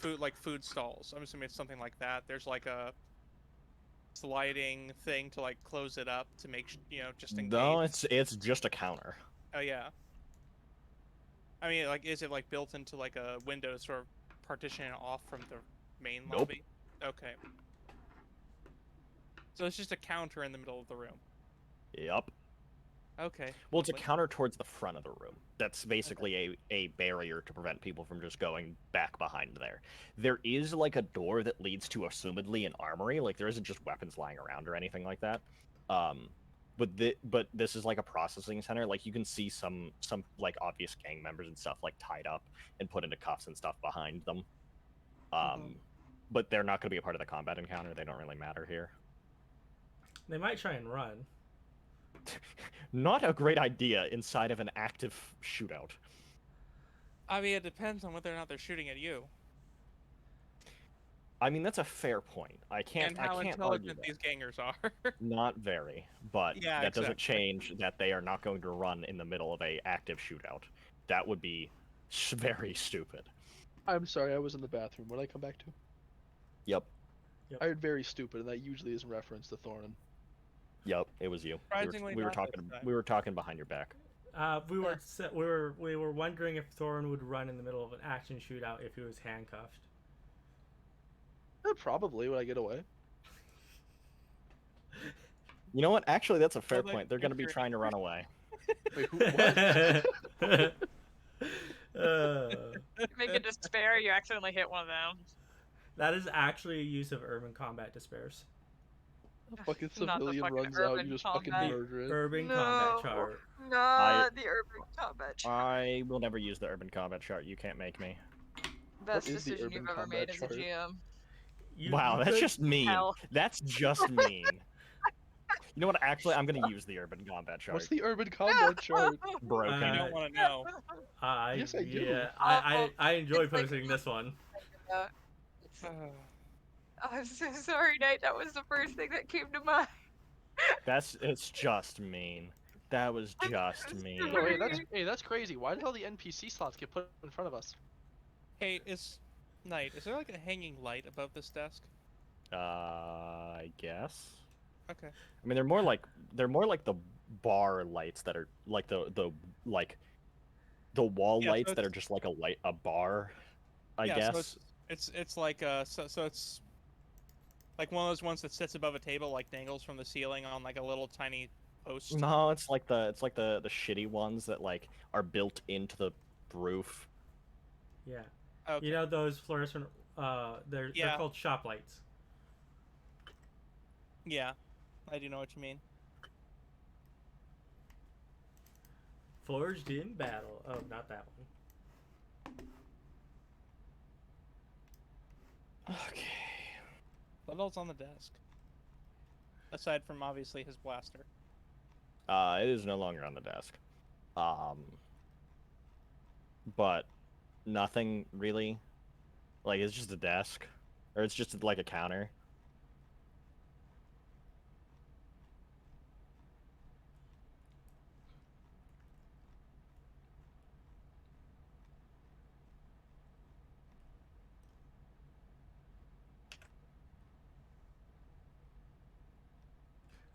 food stalls. I'm assuming it's something like that. There's like a sliding thing to like close it up to make just in No, case. it's just a counter. Oh yeah. I mean, like, is it like built into like a window to sort of partition it off from the main Nope. lobby? Okay. So it's just a counter in the middle of the room. Yep. Okay. Well, it's a lovely. counter towards the front of the room. That's basically a barrier to prevent people from just going back behind there. There is like a door that leads to assumedly an armory. Like there isn't just weapons lying around or anything like that. But this is like a processing center. Like you can see some like obvious gang members and stuff like tied up and put into cuffs and stuff behind them. But they're not going to be a part of the combat encounter. They don't really matter here. They might try and run. Not a great idea inside of an active shootout. I mean, it depends on whether or not they're shooting at you. I mean, that's a fair point. I can't And how argue intelligent that. these gangers are. Not very, but Yeah, that doesn't exactly. change that they are not going to run in the middle of a active shootout. That would be very stupid. I'm sorry, I was in the bathroom. What did I come back to? Yep. I heard very stupid, and that usually is in reference to Thorin. Yep, it was you. Surprisingly, We were not this talking. time. We were talking behind your back. We were wondering if Thorin would run in the middle of an action shootout if he was handcuffed. Probably would I get away. You know what? Actually, that's a fair Well, point. They're going to be trying to run away. Wait, who? What? Make a despair, you accidentally hit one of them. That is actually a use of urban combat despairs. Fucking Not the civilian fucking runs out, urban you just combat. fucking murder it. Urban No. combat chart. Not the urban combat. I will never use the urban combat chart. You can't make me. Best is the decision urban you've ever combat made as a chart? GM. Wow, that's could- just mean. Hell. That's just mean. You know what? Actually, I'm going to use the urban combat chart. What's the urban combat chart? Broken. I don't want to know. Yes, I do. Yeah, I enjoy It's like- posting this one. I'm so sorry, Nate. That was the first thing that came to mind. It's just mean. That was just mean. No, hey, that's crazy. Why did all the NPC slots get put in front of us? Hey, Knight, is there like a hanging light above this desk? I guess. Okay. I mean, they're more like the bar lights that are like the wall Yeah, so lights that it's- are just like a bar. I Yeah, guess. So it's like so it's like one of those ones that sits above a table, like dangles from the ceiling on like a little tiny post. No, it's like the shitty ones that like are built into the roof. Yeah. Okay. You know those fluorescent they're Yeah. called shop lights. Yeah, I do know what you mean. Forged in battle. Oh, not that one. Okay. What else on the desk? Aside from obviously his blaster. It is no longer on the desk. But nothing really. Like, it's just a desk. Or it's just like a counter.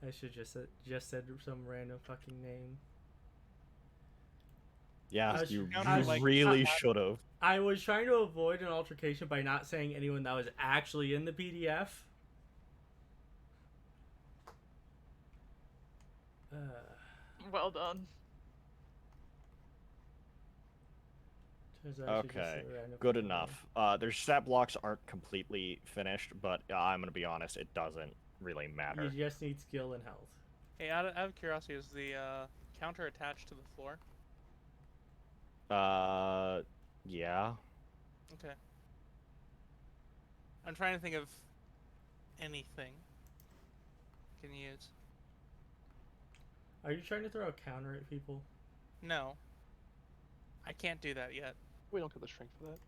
I should just said some random fucking name. Yeah, was- you I was- really should have. I was trying to avoid an altercation by not saying anyone that was actually in the PDF. Well done. turns out I should just Okay, say random good fucking enough. Their stat blocks aren't completely finished, but I'm gonna be honest, it doesn't really name. matter. You just need skill and health. Hey, out of curiosity, is the counter attached to the floor? Yeah. Okay. I'm trying to think of anything I can use. Are you trying to throw a counter at people? No. I can't do that yet. We don't get the strength for that.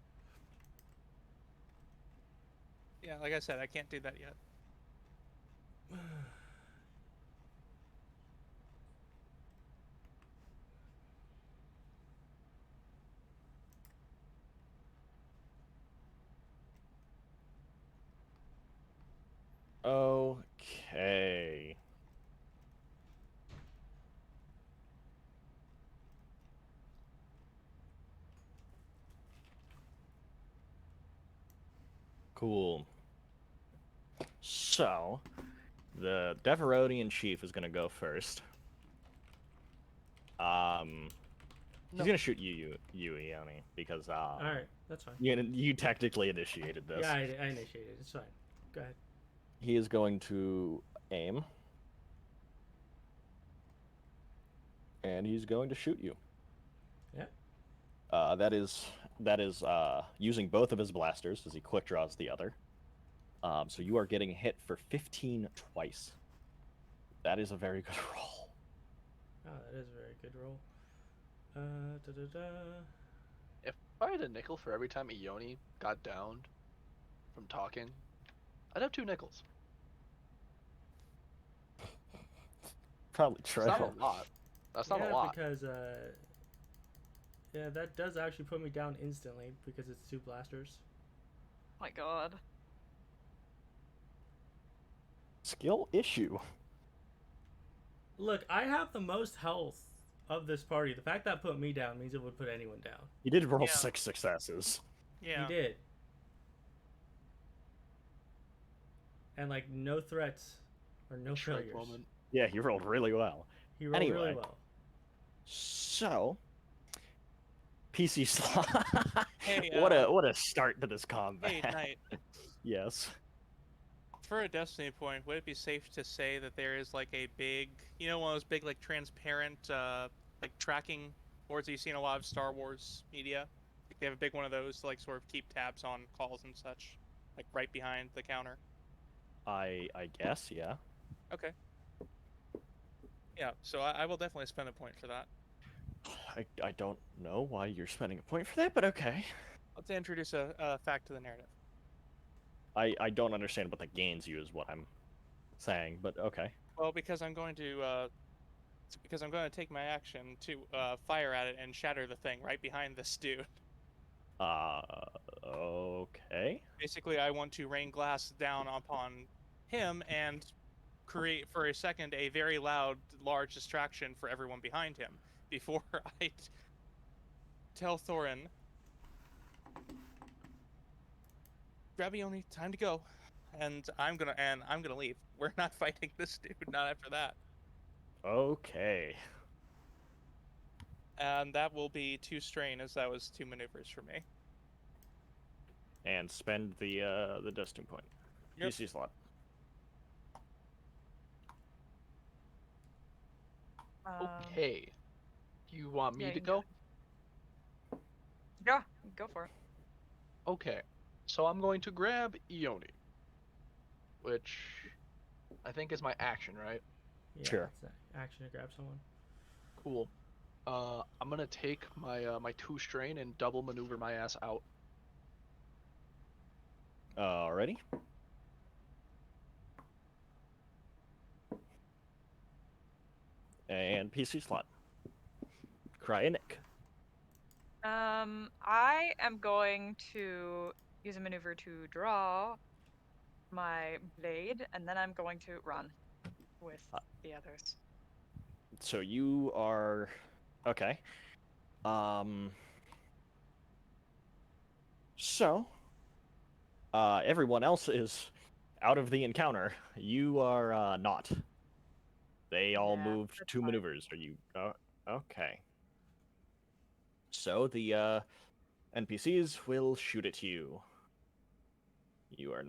Yeah, like I said, I can't do that yet. Okay. Cool. So, the Deverodian chief is gonna go first. He's No. gonna shoot you, Ione, because Alright, that's fine. you technically initiated this. Yeah, I initiated. It's fine. Go ahead. He is going to aim. And he's going to shoot you. Yeah. That is that is using both of his blasters as he quick draws the other. So you are getting hit for 15 twice. That is a very good roll. Oh, that is a very good roll. Da, da, da. If I had a nickel for every time Ione got downed from talking, I'd have 2 nickels. Probably That's true. not a lot. That's not a lot. Because yeah, that does actually put me down instantly because it's 2 blasters. My God. Skill issue. Look, I have the most health of this party. The fact that put me down means it would put anyone down. He did roll Yeah. 6 successes. Yeah. He did. And like no threats or no Shrek failures. moment. Yeah, he rolled really well. He rolled really Anyway. well. So, PC slot. Hey, what a start to this combat. Hey, Knight. Yes. For a Destiny point, would it be safe to say that there is like a big, one of those big like transparent like tracking boards that you see in a lot of Star Wars media? Like they have a big one of those to like sort of keep tabs on calls and such, like right behind the counter. I guess, yeah. Okay. Yeah, so I will definitely spend a point for that. I don't know why you're spending a point for that, but okay. Let's introduce a fact to the narrative. I don't understand what that gains you is what I'm saying, but okay. Well, because I'm going to take my action to fire at it and shatter the thing right behind this dude. Okay. Basically, I want to rain glass down upon him and create for a second a very loud, large distraction for everyone behind him before I tell Thorin, grab Ione, time to go, and I'm gonna leave. We're not fighting this dude, not after that. Okay. And that will be 2 strain, as that was 2 maneuvers for me. And spend the dusting point. Yep. PC slot. Okay. You want me yeah, to you can go? Yeah, go for it. Okay. So I'm going to grab Ione, which I think is my action, right? Yeah, Sure. it's an action to grab someone. Cool. I'm gonna take my my 2 strain and double maneuver my ass out. Alrighty. And PC slot. Cryonic. I am going to use a maneuver to draw my blade, and then I'm going to run with the others. So you are okay. So everyone else is out of the encounter. You are not. They all Yeah, moved that's 2 fine. maneuvers. Are you okay? So the NPCs will shoot at you. You are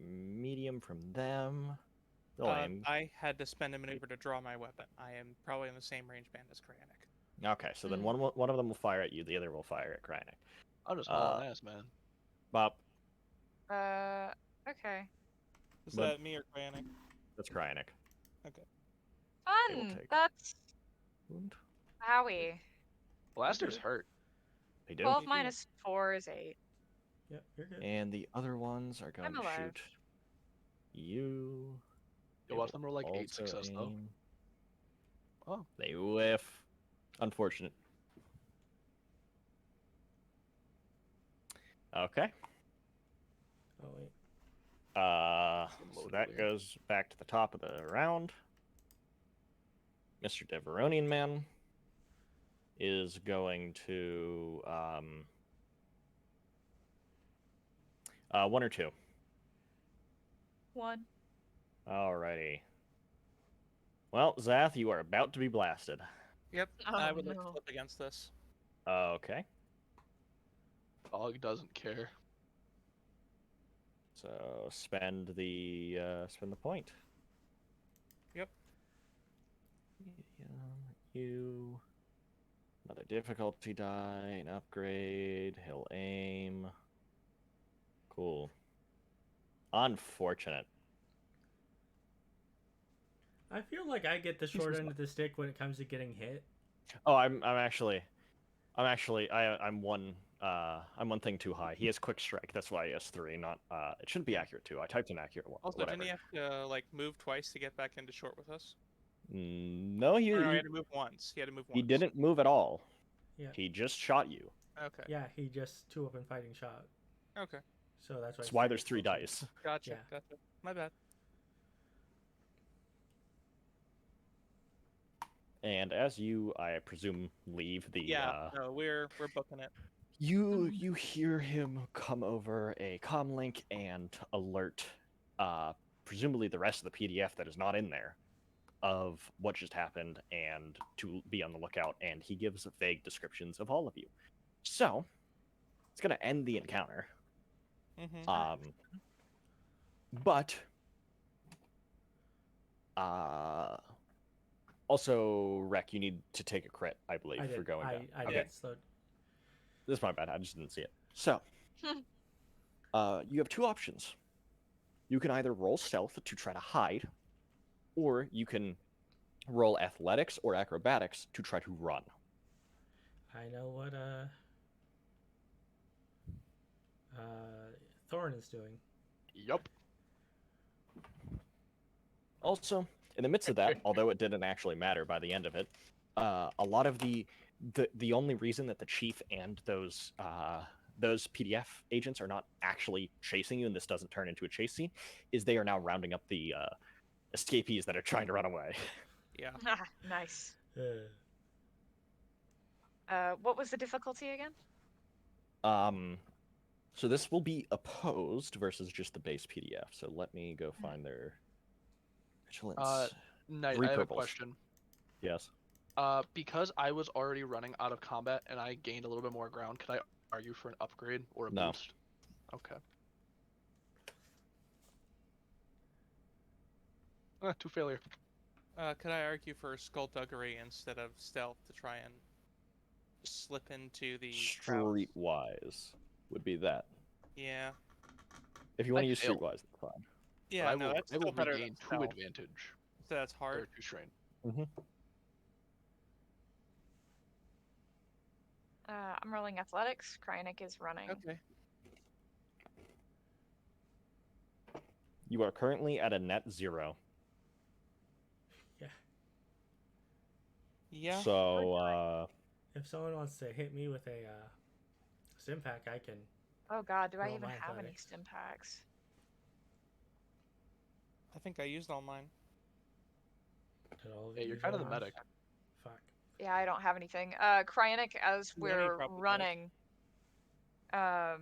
medium from them. They'll aim. I had to spend a maneuver to draw my weapon. I am probably in the same range band as Cryonic. Okay, so then one of them will fire at you. The other will fire at Cryonic. I'm just hauling ass, man. Bob. Okay. Is But- that me or Cryonic? That's Cryonic. Okay. They will Fun! take That's wound. Howie. Blasters hurt. They do. 12 minus 4 is 8. Yep, you're good. And the other ones are going I'm to alive. shoot you. You'll watch them roll like 8 Also success though. aim. Oh. They whiff. Unfortunate. Okay. Oh wait. So that goes back to the top of the round. Mr. Deveronian Man is going to 1 or 2. 1. Alrighty. Well, Zath, you are about to be blasted. Yep. Oh, I would like to no. flip against this. Okay. Dog doesn't care. So spend the point. Yep. You another a difficulty die, an upgrade, he'll aim. Cool. Unfortunate. I feel like I get the short end of the stick when it comes to getting hit. Oh, I'm one thing too high. He has quick strike. That's why he has 3. Not it shouldn't be accurate 2. I typed an accurate 1. Also, Whatever. didn't he have to like move twice to get back into short with us? No, Or no, he had to move once. He had to move once. he didn't move at all. Yeah. He just shot you. Okay. Yeah, he just 2-up and fighting shot. Okay. So that's why. That's why there's 3 dice. Gotcha. Yeah. Gotcha. My bad. And as you, I presume, leave the Yeah. No, we're booking it. you hear him come over a comm link and alert presumably the rest of the PDF that is not in there of what just happened and to be on the lookout, and he gives vague descriptions of all of you. So it's gonna end the encounter. Mm-hmm. But also, Rec, you need to take a crit, I believe, I did. for going down. I Okay. did slowed. This is my bad. I just didn't see it. So, you have 2 options. You can either roll stealth to try to hide, or you can roll athletics or acrobatics to try to run. I know what Thorn is doing. Yup. Also, in the midst of that, although it didn't actually matter by the end of it, a lot of the only reason that the chief and those PDF agents are not actually chasing you, and this doesn't turn into a chase scene, is they are now rounding up the escapees that are trying to run away. Yeah. Nice. What was the difficulty again? So this will be opposed versus just the base PDF. So let me go find their vigilance. Knight, 3 I have a purples. question. Yes. Because I was already running out of combat and I gained a little bit more ground, can I argue for an upgrade or a No. boost? Okay. 2 failure. Could I argue for skullduggery instead of stealth to try and slip into the crowd? Streetwise would be that. Yeah. If you want I to use failed. streetwise, that's fine. Yeah. But No, that's I will still better regain than 2 stealth. advantage. So that's Or hard. 2 strain. I'm rolling athletics. Cryonic is running. Okay. You are currently at a net 0. Yeah. So, If someone wants to hit me with a stim pack, I can. Oh god, do I Roll even my have any athletics. stim packs? I think I used all mine. Did all of Hey, you you're use kind of the yours? medic. Fuck. Yeah, I don't have anything. Cryonic, as Lenny we're probably does. running,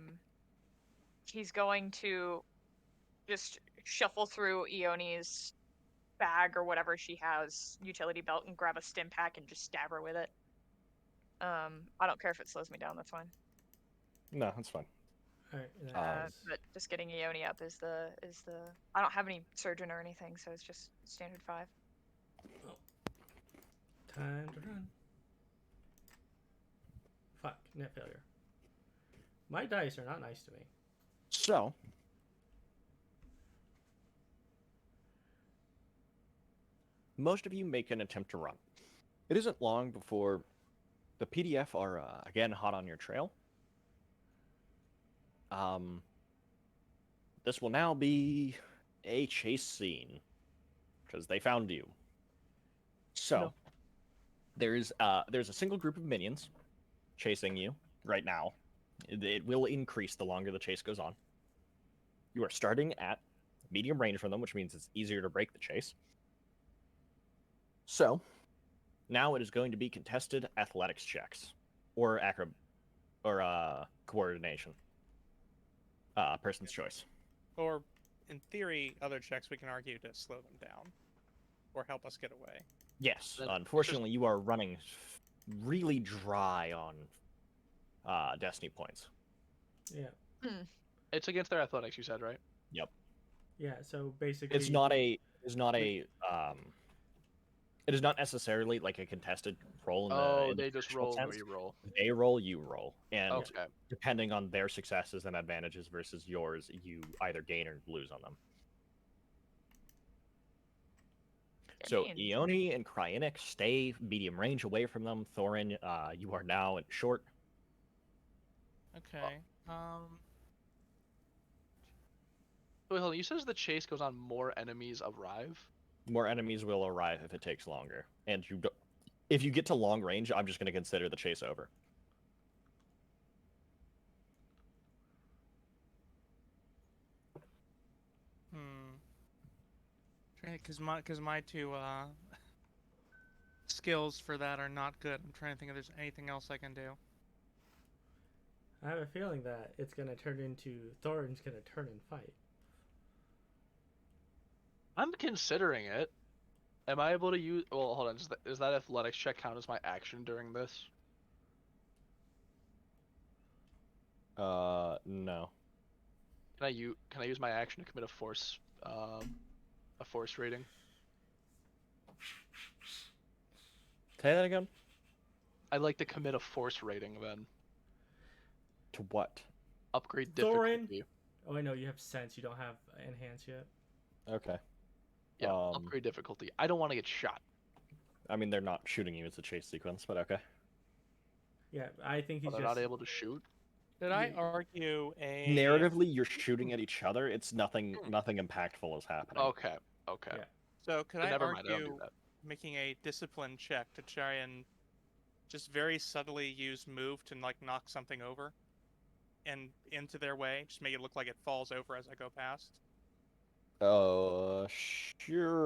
he's going to just shuffle through Ioni's bag or whatever she has, utility belt, and grab a stim pack and just stab her with it. I don't care if it slows me down, that's fine. no, that's fine. Alright, But just getting Ioni up is the I don't have any surgeon or anything, so it's just standard 5. time to run. Fuck, net failure. My dice are not nice to me. So, most of you make an attempt to run. It isn't long before the PDF are again hot on your trail. This will now be a chase scene because they found you. So, there's a single group of minions chasing you right now. It will increase the longer the chase goes on. You are starting at medium range from them, which means it's easier to break the chase. So, now it is going to be contested athletics checks or coordination. Person's choice. Or, in theory, other checks we can argue to slow them down or help us get away. Yes. Then Unfortunately, you are running really dry on destiny points. Yeah. It's against their athletics, you said, right? Yep. Yeah, so basically. It's not a It is not necessarily like a contested roll in Oh, in the they just traditional roll and sense. re-roll. They roll, you roll, and Okay. depending on their successes and advantages versus yours, you either gain or lose on them. So mean. Ione and Cryonic stay medium range away from them. Thorin, you are now at short. Okay. Wait, hold on. You says the chase goes on, more enemies arrive? More enemies will arrive if it takes longer, and if you get to long range, I'm just going to consider the chase over. Because my two skills for that are not good. I'm trying to think if there's anything else I can do. I have a feeling that it's gonna turn into Thorin's gonna turn and fight. I'm considering it. Am I able to use... Well, hold on. Does that athletics check count as my action during this? No. Can I use my action to commit a force rating? Say that again? I'd like to commit a force rating then. To what? Upgrade Thorin? difficulty. Oh, I know you have sense. You don't have enhance yet. Okay. Yeah, upgrade difficulty. I don't want to get shot. I mean, they're not shooting you. It's a chase sequence, but okay. Yeah, I think he's They're just not able to shoot. Did I argue a Narratively, you're shooting at each other. It's nothing impactful is happening. Okay. Okay. Yeah. So could But I never mind. I don't do argue that. making a discipline check to try and just very subtly use move to like knock something over and into their way, just make it look like it falls over as I go past? Sure.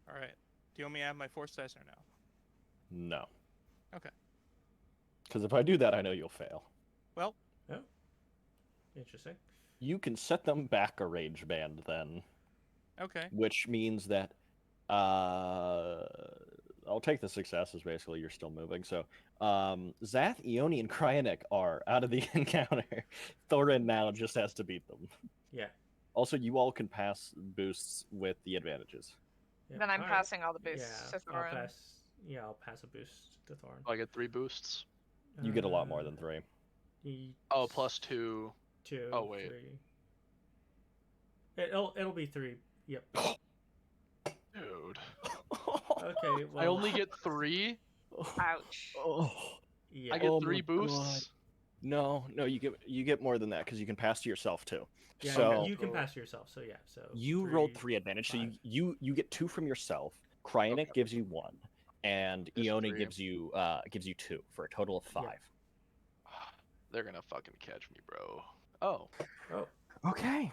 All right. Do you want me to add my force dice or no? No. Okay. Because if I do that, I know you'll fail. Well, oh, interesting. You can set them back a range band then, okay. which means that I'll take the success as basically you're still moving. So Zath, Ione, and Cryonic are out of the encounter. Thorin now just has to beat them. Yeah. Also, you all can pass boosts with the advantages. Yep. Then I'm All right. passing all the boosts to I'll Thorin. pass. Yeah, I'll pass a boost to Thorin. I get 3 boosts. You get a lot more than 3. Oh, plus 2. 2. Oh, wait. 3. It'll be 3. Yep. Dude. Okay. Well, I only get 3. Ouch. Oh. Yeah. I get Oh 3 my boosts. God. No, you get more than that because you can pass to yourself too. Yeah, so you can pass to yourself. So yeah. So you rolled 3 advantage, so 5. you get 2 from yourself. Cryonic Okay. gives you 1, and Just Ione 3. gives you 2 for a total of 5. Yeah. They're gonna fucking catch me, bro. Oh. Oh. Okay.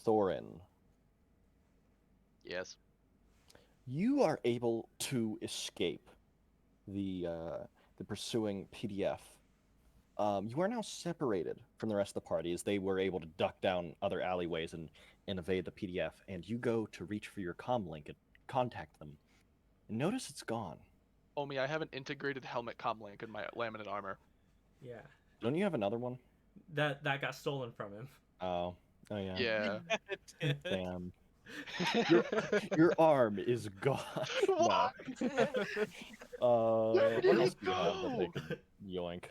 Thorin, Yes. you are able to escape the pursuing PDF. You are now separated from the rest of the party as they were able to duck down other alleyways and evade the PDF, and you go to reach for your comm link and contact them. And notice it's gone. Omi, I have an integrated helmet comm link in my laminate armor. Yeah. Don't you have another one? That got stolen from him. Oh yeah. Yeah. Damn. Your arm is gone. What? What Where'd else it do you have that go? they can yoink?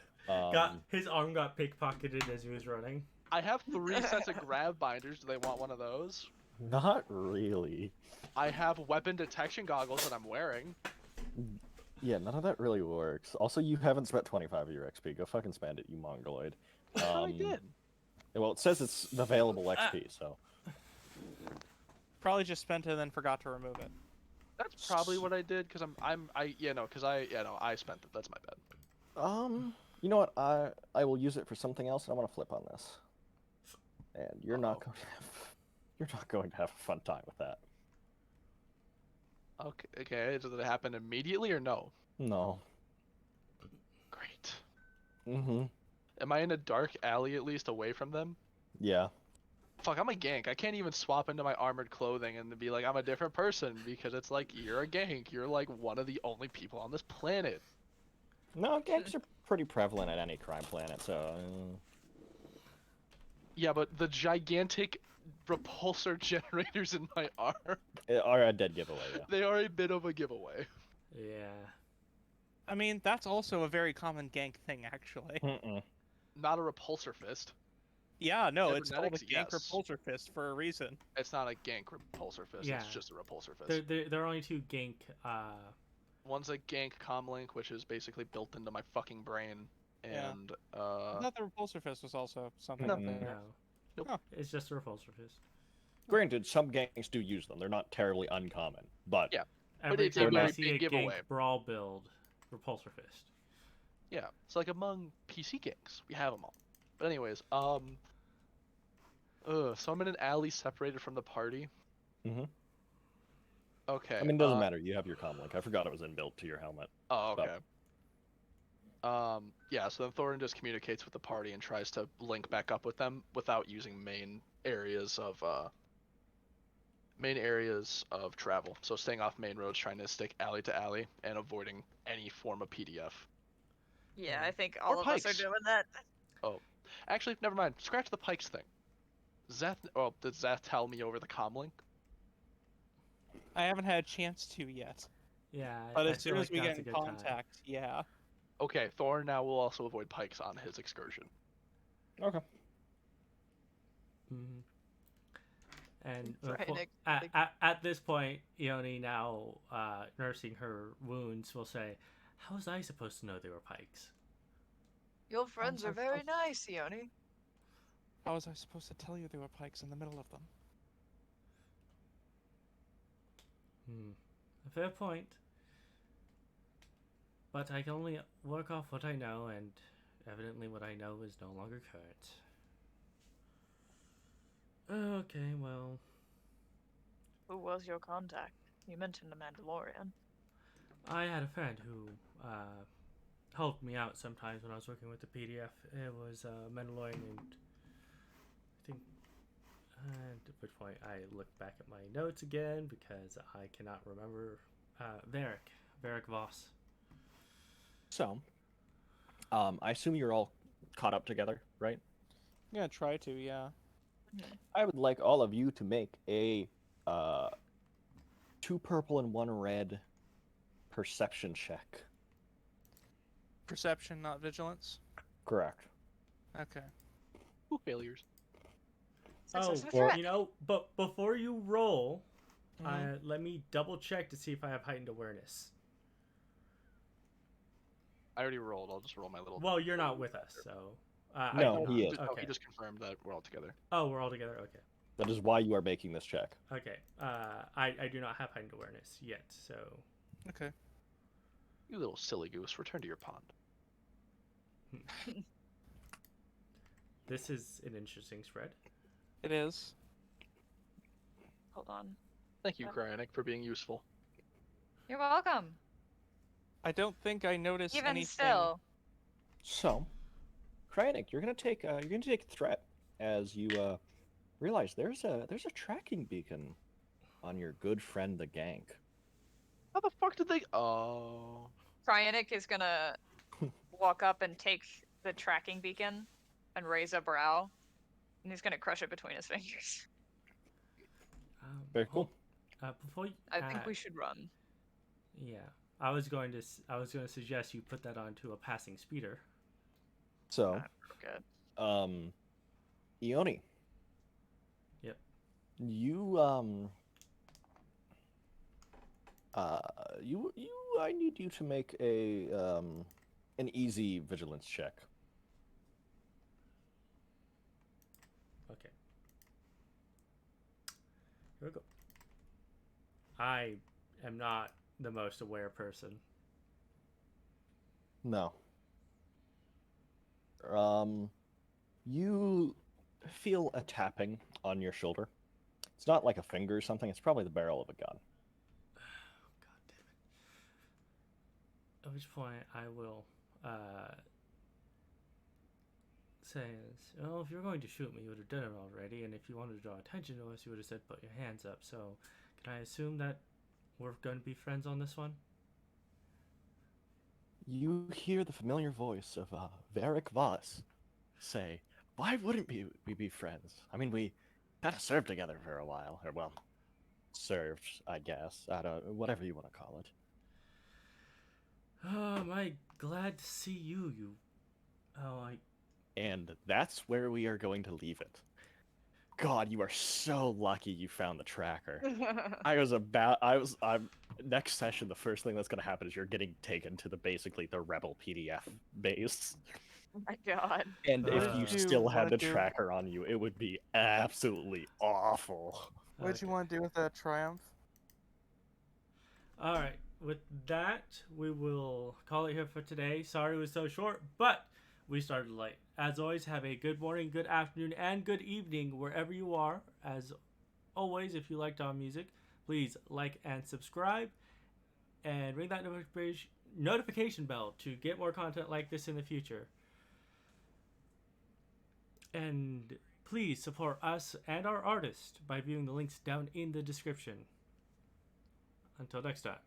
His arm got pickpocketed as he was running. I have 3 sets of grab binders. Do they want one of those? Not really. I have weapon detection goggles that I'm wearing. Yeah, none of that really works. Also, you haven't spent 25 of your XP. Go fucking spend it, you mongoloid. I thought I did. Well, it says it's available XP, so. Probably just spent it and then forgot to remove it. That's probably what I did, because I spent it. That's my bad. You know what? I will use it for something else, and I want to flip on this. And you're not going to have a fun time with that. Okay. Does it happen immediately or no? No. Great. Mm-hmm. Am I in a dark alley at least away from them? Yeah. Fuck, I'm a gank. I can't even swap into my armored clothing and be like, I'm a different person, because it's like, you're a gank. You're like one of the only people on this planet. No, ganks are pretty prevalent at any crime planet, so. Yeah, but the gigantic repulsor generators in my arm, Are a dead giveaway, yeah. they are a bit of a giveaway. Yeah. I mean, that's also a very common gank thing, actually. Mm-mm. Not a repulsor fist. Yeah, no, it's called a Cybernetics, gank yes. repulsor fist for a reason. It's not a gank repulsor fist. Yeah. It's just a repulsor fist. There are only two gank. One's a gank comlink, which is basically built into my fucking brain, Yeah. and I thought the repulsor fist was also something No. up there. No. Nope. Huh. It's just a repulsor fist. Granted, some gangs do use them. They're not terribly uncommon, but Yeah. Every it's a time I very see a big gank giveaway. brawl build, repulsor fist. yeah, it's like among PC ganks, we have them all. But anyways, so I'm in an alley separated from the party. Mhm. Okay. I mean, it doesn't matter. You have your comlink. I forgot it was inbuilt to your helmet. Oh, but- okay. Yeah, so then Thorin just communicates with the party and tries to link back up with them without using main areas of travel. So staying off main roads, trying to stick alley to alley, and avoiding any form of PDF. Yeah, I think all Or of us are pikes. doing that. Actually, never mind. Scratch the pikes thing. Did Zeth tell me over the comlink? I haven't had a chance to yet. Yeah. But I as soon feel as like we that's get a in good time. contact, yeah. Okay, Thorin now will also avoid pikes on his excursion. Okay. Mhm. And Right, befo- Nick, at this point, Ione, now nursing her wounds, will say, "How was I supposed to know they were pikes?" Your friends I are very supposed- nice, Ione. How was I supposed to tell you there were pikes in the middle of them? A fair point. But I can only work off what I know, and evidently what I know is no longer current. Okay, well, Who was your contact? You mentioned a Mandalorian. I had a friend who helped me out sometimes when I was working with the PDF. It was a Mandalorian named, I think, at which point I look back at my notes again because I cannot remember. Varric Voss. So, I assume you're all caught up together, right? I'm gonna try to, yeah. I would like all of you to make a 2 purple and 1 red perception check. Perception, not vigilance. Correct. Okay. Ooh, failures. Success with well, threat. You know, but before you roll, Mhm. let me double check to see if I have heightened awareness. I already rolled. I'll just roll my little. Well, you're not with us, so. No, do he not. is. Oh, Okay. he just confirmed that we're all together. Oh, we're all together. Okay. That is why you are making this check. Okay. I do not have heightened awareness yet, so. Okay. You little silly goose, return to your pond. This is an interesting spread. It is. Hold on. Thank you, Cryonic, for being useful. You're welcome. I don't think I noticed Even anything. still. So, Cryonic, you're gonna take threat as you realize there's a tracking beacon on your good friend the Gank. How the fuck did they? Oh. Cryonic is gonna walk up and take the tracking beacon and raise a brow, and he's gonna crush it between his fingers. Very cool. Before you, I think we should run. Yeah, I was going to suggest you put that onto a passing speeder. So, Good. Ione. Yep. You I need you to make a an easy vigilance check. Okay. Here we go. I am not the most aware person. No. You feel a tapping on your shoulder. It's not like a finger or something. It's probably the barrel of a gun. God damn it. At which point I will say, well, if you're going to shoot me, you would have done it already, and if you wanted to draw attention to us, you would have said put your hands up. So, can I assume that we're going to be friends on this one? You hear the familiar voice of Varric Voss say, why wouldn't we be friends? I mean, we kind of served together for a while, or well, served, I guess. I don't, whatever you want to call it. Oh, am I glad to see you? And that's where we are going to leave it. God, you are so lucky you found the tracker. Next session, the first thing that's going to happen is you're getting taken to basically the Rebel PDF base. Oh my god. And if What you did you still had wanna the do? tracker on you, it would be absolutely awful. What did you Okay. want to do with that triumph? All right. With that, we will call it here for today. Sorry it was so short, but we started late. As always, have a good morning, good afternoon, and good evening wherever you are. As always, if you liked our music, please like and subscribe and ring that notification bell to get more content like this in the future. And please support us and our artist by viewing the links down in the description. Until next time.